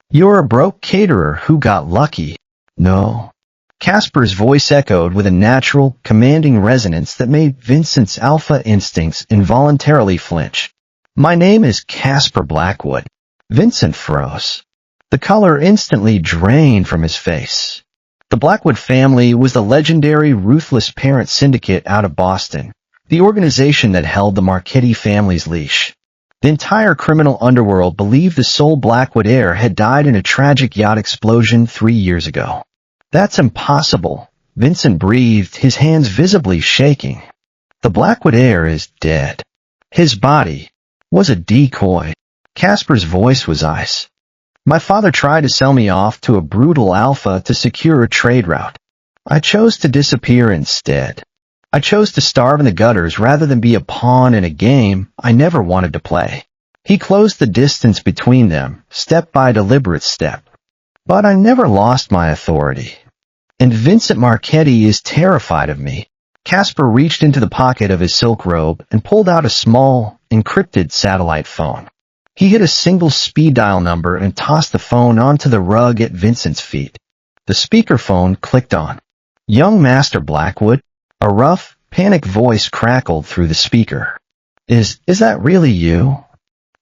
"You're a broke caterer who got lucky." "No." Casper's voice echoed with a natural, commanding resonance that made Vincent's alpha instincts involuntarily flinch. "My name is Casper Blackwood." Vincent froze. The color instantly drained from his face. The Blackwood family was the legendary Ruthless Parent Syndicate out of Boston, the organization that held the Marchetti family's leash. The entire criminal underworld believed the sole Blackwood heir had died in a tragic yacht explosion 3 years ago. "That's impossible," Vincent breathed, his hands visibly shaking. "The Blackwood heir is dead. His body was a decoy." Casper's voice was ice. "My father tried to sell me off to a brutal alpha to secure a trade route. I chose to disappear instead. I chose to starve in the gutters rather than be a pawn in a game I never wanted to play." He closed the distance between them, step by deliberate step. "But I never lost my authority. And Vincent Marchetti is terrified of me." Casper reached into the pocket of his silk robe and pulled out a small, encrypted satellite phone. He hit a single speed dial number and tossed the phone onto the rug at Vincent's feet. The speakerphone clicked on. "Young Master Blackwood?" A rough, panicked voice crackled through the speaker. Is that really you?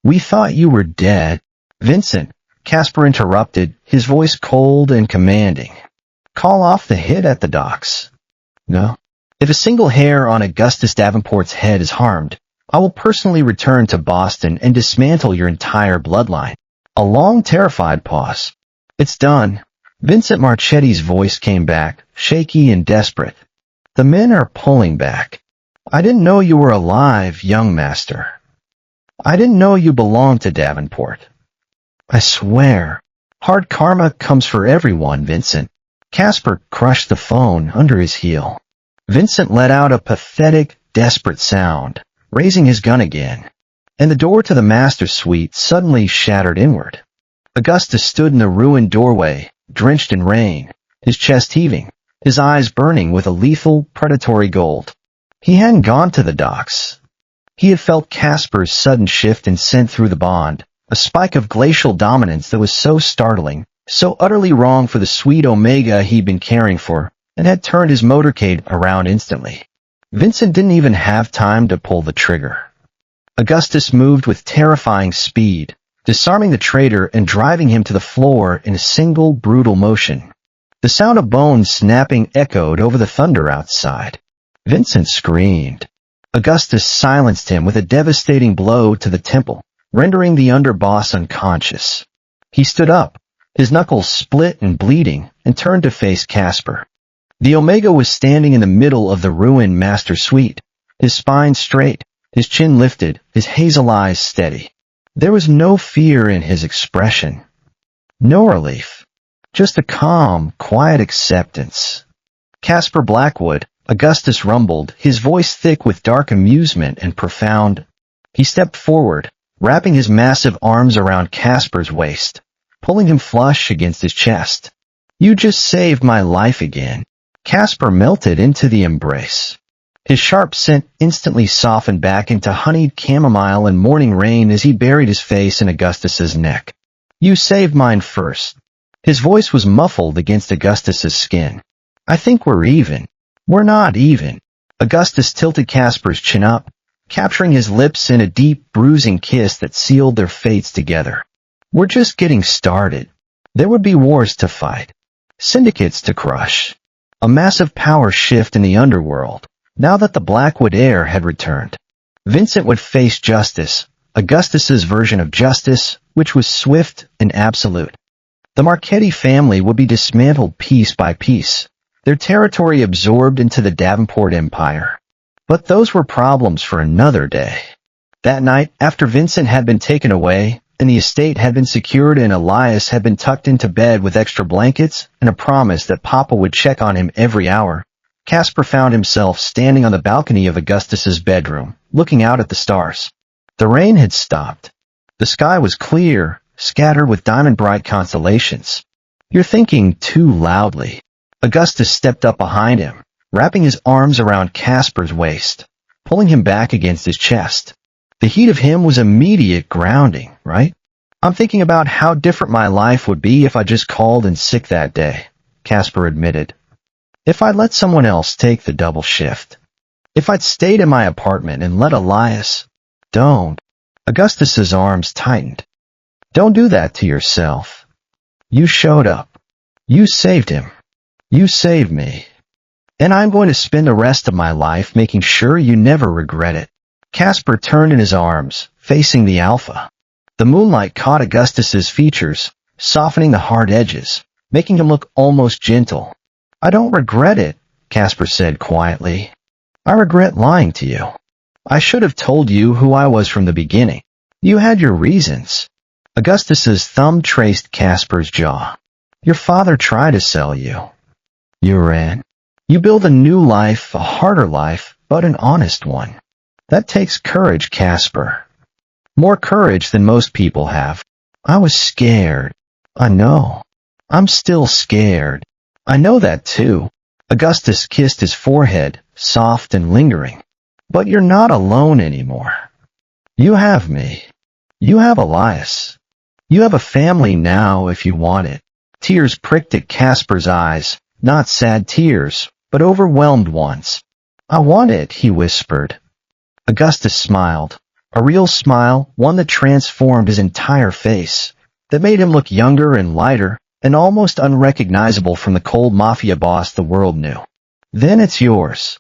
We thought you were dead." "Vincent," Casper interrupted, his voice cold and commanding. "Call off the hit at the docks." "No. If a single hair on Augustus Davenport's head is harmed, I will personally return to Boston and dismantle your entire bloodline." A long, terrified pause. "It's done." Vincent Marchetti's voice came back, shaky and desperate. "The men are pulling back. I didn't know you were alive, young master. I didn't know you belonged to Davenport. I swear, Hard karma comes for everyone, Vincent. Casper crushed the phone under his heel. Vincent let out a pathetic, desperate sound, raising his gun again, and the door to the master suite suddenly shattered inward. Augustus stood in the ruined doorway, drenched in rain, his chest heaving, his eyes burning with a lethal, predatory gold. He hadn't gone to the docks. He had felt Casper's sudden shift in scent through the bond, a spike of glacial dominance that was so startling, so utterly wrong for the sweet Omega he'd been caring for, and had turned his motorcade around instantly. Vincent didn't even have time to pull the trigger. Augustus moved with terrifying speed, disarming the traitor and driving him to the floor in a single brutal motion. The sound of bones snapping echoed over the thunder outside. Vincent screamed. Augustus silenced him with a devastating blow to the temple, rendering the underboss unconscious. He stood up, his knuckles split and bleeding, and turned to face Casper. The Omega was standing in the middle of the ruined master suite, his spine straight, his chin lifted, his hazel eyes steady. There was no fear in his expression, no relief, just a calm, quiet acceptance. Casper Blackwood, Augustus rumbled, his voice thick with dark amusement and profound. He stepped forward, wrapping his massive arms around Casper's waist, pulling him flush against his chest. You just saved my life again. Casper melted into the embrace. His sharp scent instantly softened back into honeyed chamomile and morning rain as he buried his face in Augustus's neck. You saved mine first. His voice was muffled against Augustus's skin. I think we're even. We're not even. Augustus tilted Casper's chin up, capturing his lips in a deep, bruising kiss that sealed their fates together. We're just getting started. There would be wars to fight, syndicates to crush, a massive power shift in the underworld. Now that the Blackwood heir had returned, Vincent would face justice, Augustus's version of justice, which was swift and absolute. The Marchetti family would be dismantled piece by piece, their territory absorbed into the Davenport Empire. But those were problems for another day. That night, after Vincent had been taken away, and the estate had been secured and Elias had been tucked into bed with extra blankets and a promise that Papa would check on him every hour, Casper found himself standing on the balcony of Augustus's bedroom, looking out at the stars. The rain had stopped. The sky was clear, scattered with diamond-bright constellations. You're thinking too loudly. Augustus stepped up behind him, wrapping his arms around Casper's waist, pulling him back against his chest. The heat of him was immediate grounding, right? I'm thinking about how different my life would be if I just called in sick that day, Casper admitted. If I'd let someone else take the double shift. If I'd stayed in my apartment and let Elias. Don't. Augustus's arms tightened. Don't do that to yourself. You showed up. You saved him. You saved me. And I'm going to spend the rest of my life making sure you never regret it. Casper turned in his arms, facing the Alpha. The moonlight caught Augustus's features, softening the hard edges, making him look almost gentle. I don't regret it, Casper said quietly. I regret lying to you. I should have told you who I was from the beginning. You had your reasons. Augustus's thumb traced Casper's jaw. Your father tried to sell you. You ran. You built a new life, a harder life, but an honest one. That takes courage, Casper. More courage than most people have. I was scared. I know. I'm still scared. I know that too. Augustus kissed his forehead, soft and lingering. But you're not alone anymore. You have me. You have Elias. You have a family now if you want it. Tears pricked at Casper's eyes, not sad tears, but overwhelmed ones. I want it, he whispered. Augustus smiled, a real smile, one that transformed his entire face, that made him look younger and lighter, and almost unrecognizable from the cold Mafia boss the world knew. Then it's yours.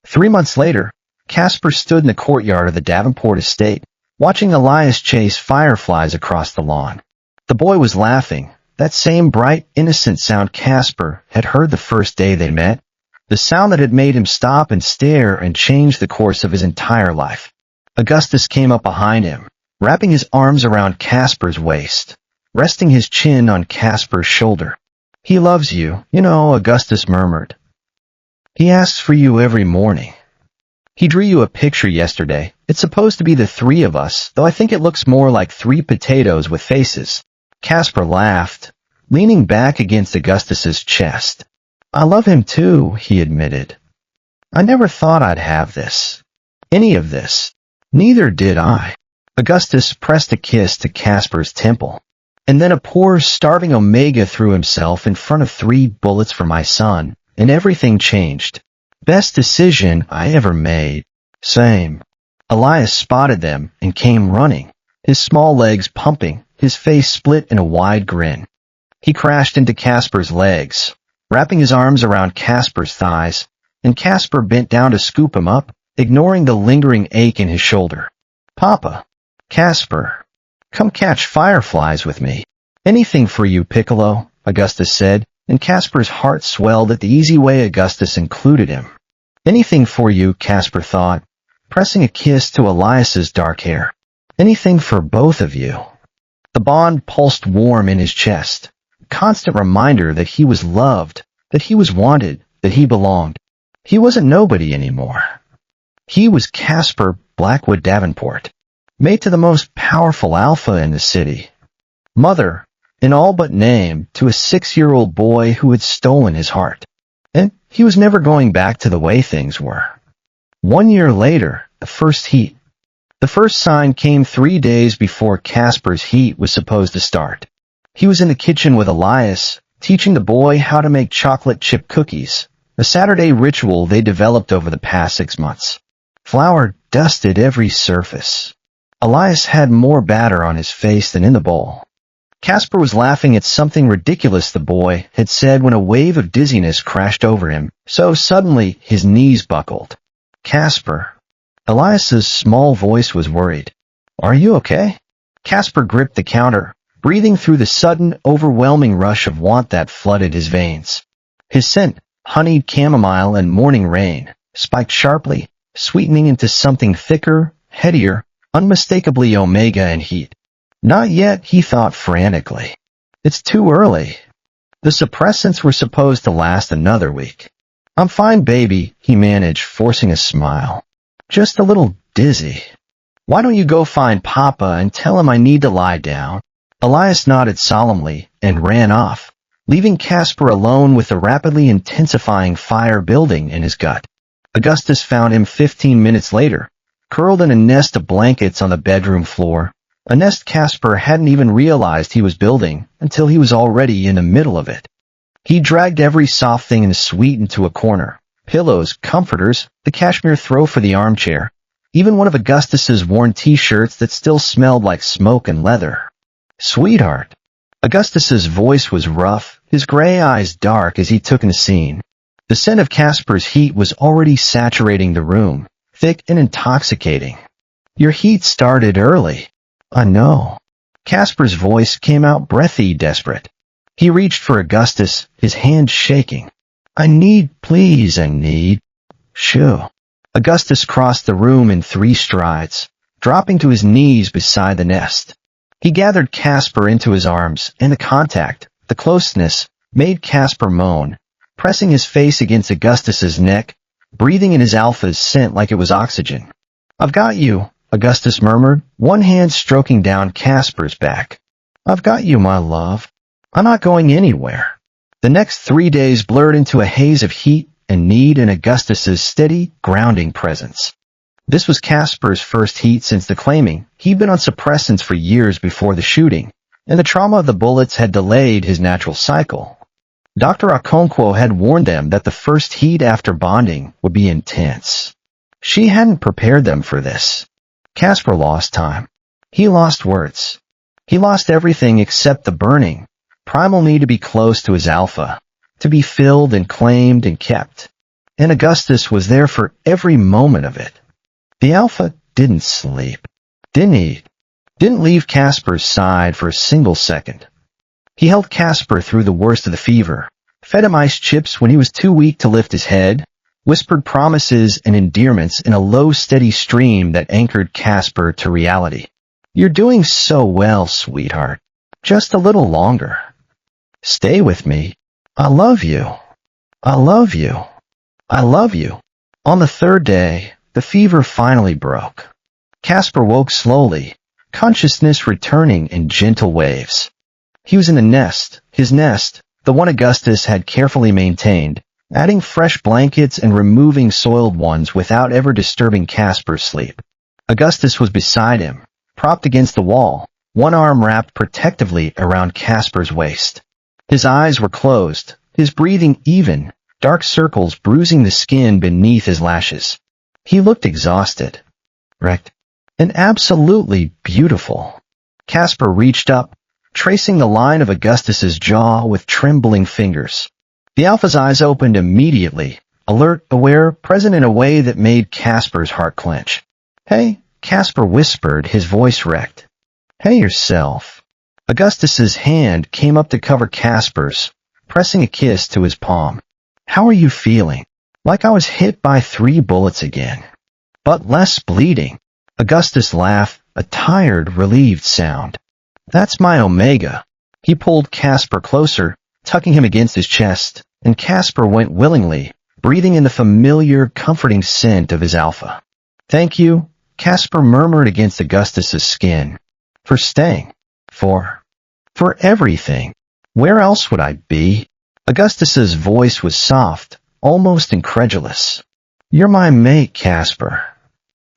3 months later, Casper stood in the courtyard of the Davenport estate, watching Elias chase fireflies across the lawn. The boy was laughing, that same bright, innocent sound Casper had heard the first day they met, the sound that had made him stop and stare and change the course of his entire life. Augustus came up behind him, wrapping his arms around Casper's waist, resting his chin on Casper's shoulder. "He loves you, Augustus murmured. "He asks for you every morning. He drew you a picture yesterday. It's supposed to be the three of us, though I think it looks more like three potatoes with faces." Casper laughed, leaning back against Augustus's chest. "I love him too," he admitted. "I never thought I'd have this. Any of this. Neither did I." Augustus pressed a kiss to Casper's temple. "And then a poor, starving Omega threw himself in front of 3 bullets for my son, and everything changed. Best decision I ever made." "Same." Elias spotted them and came running, his small legs pumping, his face split in a wide grin. He crashed into Casper's legs, wrapping his arms around Casper's thighs, and Casper bent down to scoop him up, ignoring the lingering ache in his shoulder. "Papa." "Casper, come catch fireflies with me." "Anything for you, Piccolo," Augustus said, and Casper's heart swelled at the easy way Augustus included him. "Anything for you," Casper thought, pressing a kiss to Elias's dark hair. "Anything for both of you." The bond pulsed warm in his chest, a constant reminder that he was loved, that he was wanted, that he belonged. He wasn't nobody anymore. He was Casper Blackwood Davenport, mate to the most powerful alpha in the city. Mother, in all but name, to a 6-year-old boy who had stolen his heart. And he was never going back to the way things were. 1 year later, the first heat. The first sign came 3 days before Casper's heat was supposed to start. He was in the kitchen with Elias, teaching the boy how to make chocolate chip cookies, a Saturday ritual they developed over the past 6 months. Flour dusted every surface. Elias had more batter on his face than in the bowl. Casper was laughing at something ridiculous the boy had said when a wave of dizziness crashed over him, so suddenly his knees buckled. "Casper." Elias's small voice was worried. "Are you okay?" Casper gripped the counter, breathing through the sudden, overwhelming rush of want that flooded his veins. His scent, honeyed chamomile and morning rain, spiked sharply, sweetening into something thicker, headier, unmistakably Omega and heat. "Not yet," he thought frantically. "It's too early." The suppressants were supposed to last another week. "I'm fine, baby," he managed, forcing a smile. "Just a little dizzy." "Why don't you go find Papa and tell him I need to lie down?" Elias nodded solemnly and ran off, leaving Casper alone with the rapidly intensifying fire building in his gut. Augustus found him 15 minutes later, curled in a nest of blankets on the bedroom floor, a nest Casper hadn't even realized he was building until he was already in the middle of it. He dragged every soft thing in the suite into a corner. Pillows, comforters, the cashmere throw for the armchair, even one of Augustus's worn t-shirts that still smelled like smoke and leather. "Sweetheart." Augustus's voice was rough, his gray eyes dark as he took in the scene. The scent of Casper's heat was already saturating the room, thick and intoxicating. "Your heat started early." "I know." Casper's voice came out breathy, desperate. He reached for Augustus, his hand shaking. "I need, please, I need." "Shoo." Augustus crossed the room in 3 strides, dropping to his knees beside the nest. He gathered Casper into his arms, and the contact, the closeness, made Casper moan, pressing his face against Augustus's neck, breathing in his alpha's scent like it was oxygen. "I've got you," Augustus murmured, one hand stroking down Casper's back. "I've got you, my love. I'm not going anywhere." The next 3 days blurred into a haze of heat and need in Augustus's steady, grounding presence. This was Casper's first heat since the claiming. He'd been on suppressants for years before the shooting, and the trauma of the bullets had delayed his natural cycle. Dr. Okonkwo had warned them that the first heat after bonding would be intense. She hadn't prepared them for this. Casper lost time. He lost words. He lost everything except the burning, primal need to be close to his alpha, to be filled and claimed and kept. And Augustus was there for every moment of it. The alpha didn't sleep, didn't eat, didn't leave Casper's side for a single second. He held Casper through the worst of the fever, fed him ice chips when he was too weak to lift his head, whispered promises and endearments in a low, steady stream that anchored Casper to reality. "You're doing so well, sweetheart." Just a little longer. Stay with me. I love you. I love you. I love you. On the third day, the fever finally broke. Casper woke slowly, consciousness returning in gentle waves. He was in the nest, his nest, the one Augustus had carefully maintained, adding fresh blankets and removing soiled ones without ever disturbing Casper's sleep. Augustus was beside him, propped against the wall, one arm wrapped protectively around Casper's waist. His eyes were closed, his breathing even, dark circles bruising the skin beneath his lashes. He looked exhausted, wrecked, and absolutely beautiful. Casper reached up, tracing the line of Augustus's jaw with trembling fingers. The Alpha's eyes opened immediately, alert, aware, present in a way that made Casper's heart clench. "Hey," Casper whispered, his voice wrecked. "Hey yourself." Augustus's hand came up to cover Casper's, pressing a kiss to his palm. "How are you feeling?" "Like I was hit by 3 bullets again. But less bleeding." Augustus laughed, a tired, relieved sound. "That's my Omega." He pulled Casper closer, tucking him against his chest, and Casper went willingly, breathing in the familiar, comforting scent of his Alpha. "Thank you," Casper murmured against Augustus's skin. "For staying. For everything. Where else would I be?" Augustus's voice was soft, almost incredulous. "You're my mate, Casper.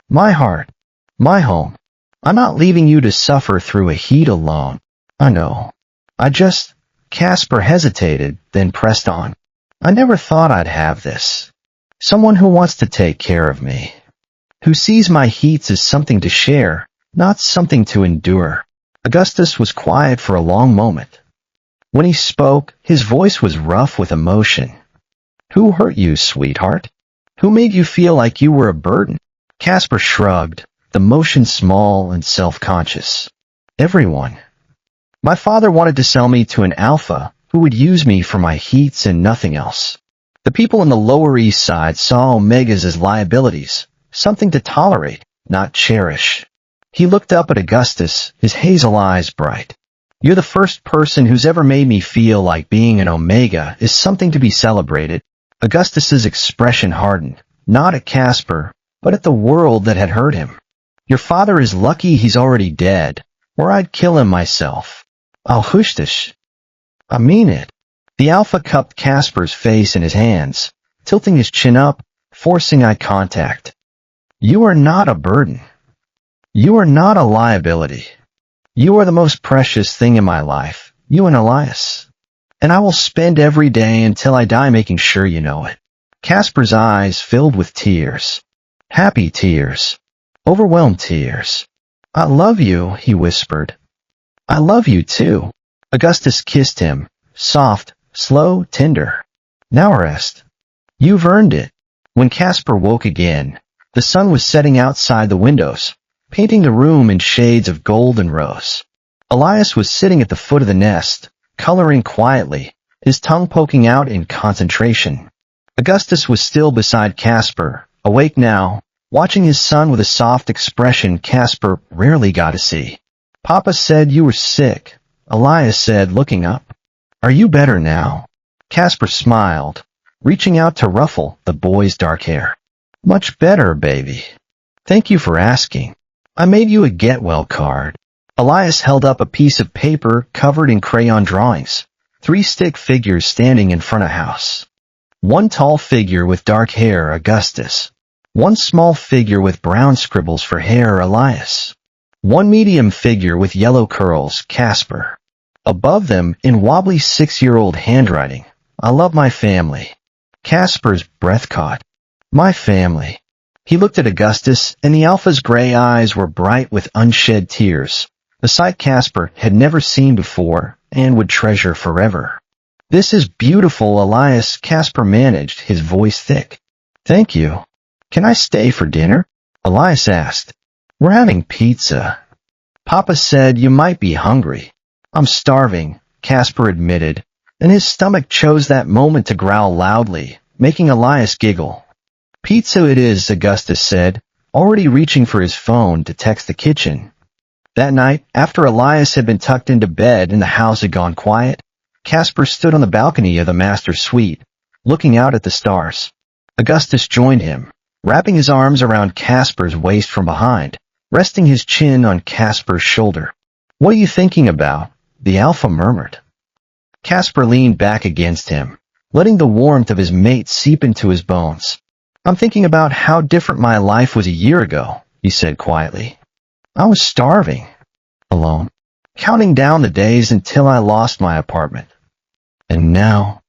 My heart. My home. I'm not leaving you to suffer through a heat alone. I know. Casper hesitated, then pressed on. "I never thought I'd have this. Someone who wants to take care of me. Who sees my heats as something to share, not something to endure." Augustus was quiet for a long moment. When he spoke, his voice was rough with emotion. "Who hurt you, sweetheart? Who made you feel like you were a burden?" Casper shrugged, the motion small and self-conscious. "Everyone. My father wanted to sell me to an Alpha who would use me for my heats and nothing else. The people in the Lower East Side saw Omegas as liabilities, something to tolerate, not cherish." He looked up at Augustus, his hazel eyes bright. "You're the first person who's ever made me feel like being an Omega is something to be celebrated." Augustus's expression hardened, not at Casper, but at the world that had hurt him. "Your father is lucky he's already dead, or I'd kill him myself. I'll hush this. I mean it." The Alpha cupped Casper's face in his hands, tilting his chin up, forcing eye contact. "You are not a burden. You are not a liability. You are the most precious thing in my life, you and Elias. And I will spend every day until I die making sure you know it." Casper's eyes filled with tears. Happy tears. Overwhelmed tears. "I love you," he whispered. "I love you too." Augustus kissed him, soft, slow, tender. "Now rest. You've earned it." When Casper woke again, the sun was setting outside the windows, painting the room in shades of gold and rose. Elias was sitting at the foot of the nest, coloring quietly, his tongue poking out in concentration. Augustus was still beside Casper, awake now, watching his son with a soft expression Casper rarely got to see. "Papa said you were sick," Elias said, looking up. "Are you better now?" Casper smiled, reaching out to ruffle the boy's dark hair. "Much better, baby. Thank you for asking. I made you a get well card." Elias held up a piece of paper covered in crayon drawings. 3 stick figures standing in front of house. 1 tall figure with dark hair, Augustus. 1 small figure with brown scribbles for Heir, Elias. 1 medium figure with yellow curls, Casper. Above them, in wobbly 6-year-old handwriting, "I love my family." Casper's breath caught. My family. He looked at Augustus, and the Alpha's gray eyes were bright with unshed tears, a sight Casper had never seen before and would treasure forever. "This is beautiful, Elias," Casper managed, his voice thick. "Thank you. Can I stay for dinner?" Elias asked. "We're having pizza." "Papa said you might be hungry." "I'm starving," Casper admitted, and his stomach chose that moment to growl loudly, making Elias giggle. "Pizza it is," Augustus said, already reaching for his phone to text the kitchen. That night, after Elias had been tucked into bed and the house had gone quiet, Casper stood on the balcony of the master's suite, looking out at the stars. Augustus joined him, wrapping his arms around Casper's waist from behind, resting his chin on Casper's shoulder. "What are you thinking about?" the alpha murmured. Casper leaned back against him, letting the warmth of his mate seep into his bones. "I'm thinking about how different my life was a year ago," he said quietly. "I was starving, alone, counting down the days until I lost my apartment. And now,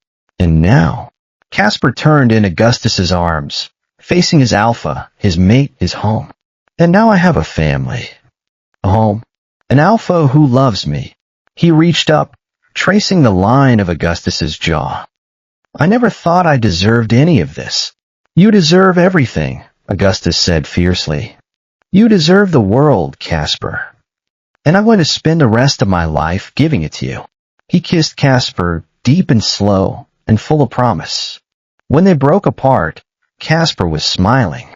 Casper turned in Augustus's arms, facing his alpha, his mate, his home. And now I have a family, a home, an alpha who loves me." He reached up, tracing the line of Augustus's jaw. "I never thought I deserved any of this." "You deserve everything," Augustus said fiercely. "You deserve the world, Casper. And I'm going to spend the rest of my life giving it to you." He kissed Casper, deep and slow, and full of promise. When they broke apart, Casper was smiling.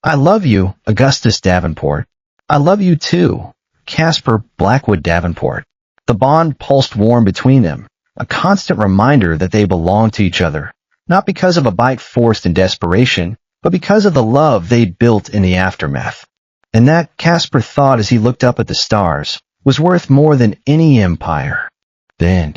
"I love you, Augustus Davenport. I love you too, Casper Blackwood Davenport." The bond pulsed warm between them, a constant reminder that they belonged to each other, not because of a bite forced in desperation, but because of the love they'd built in the aftermath. And that, Casper thought as he looked up at the stars, was worth more than any empire. Then,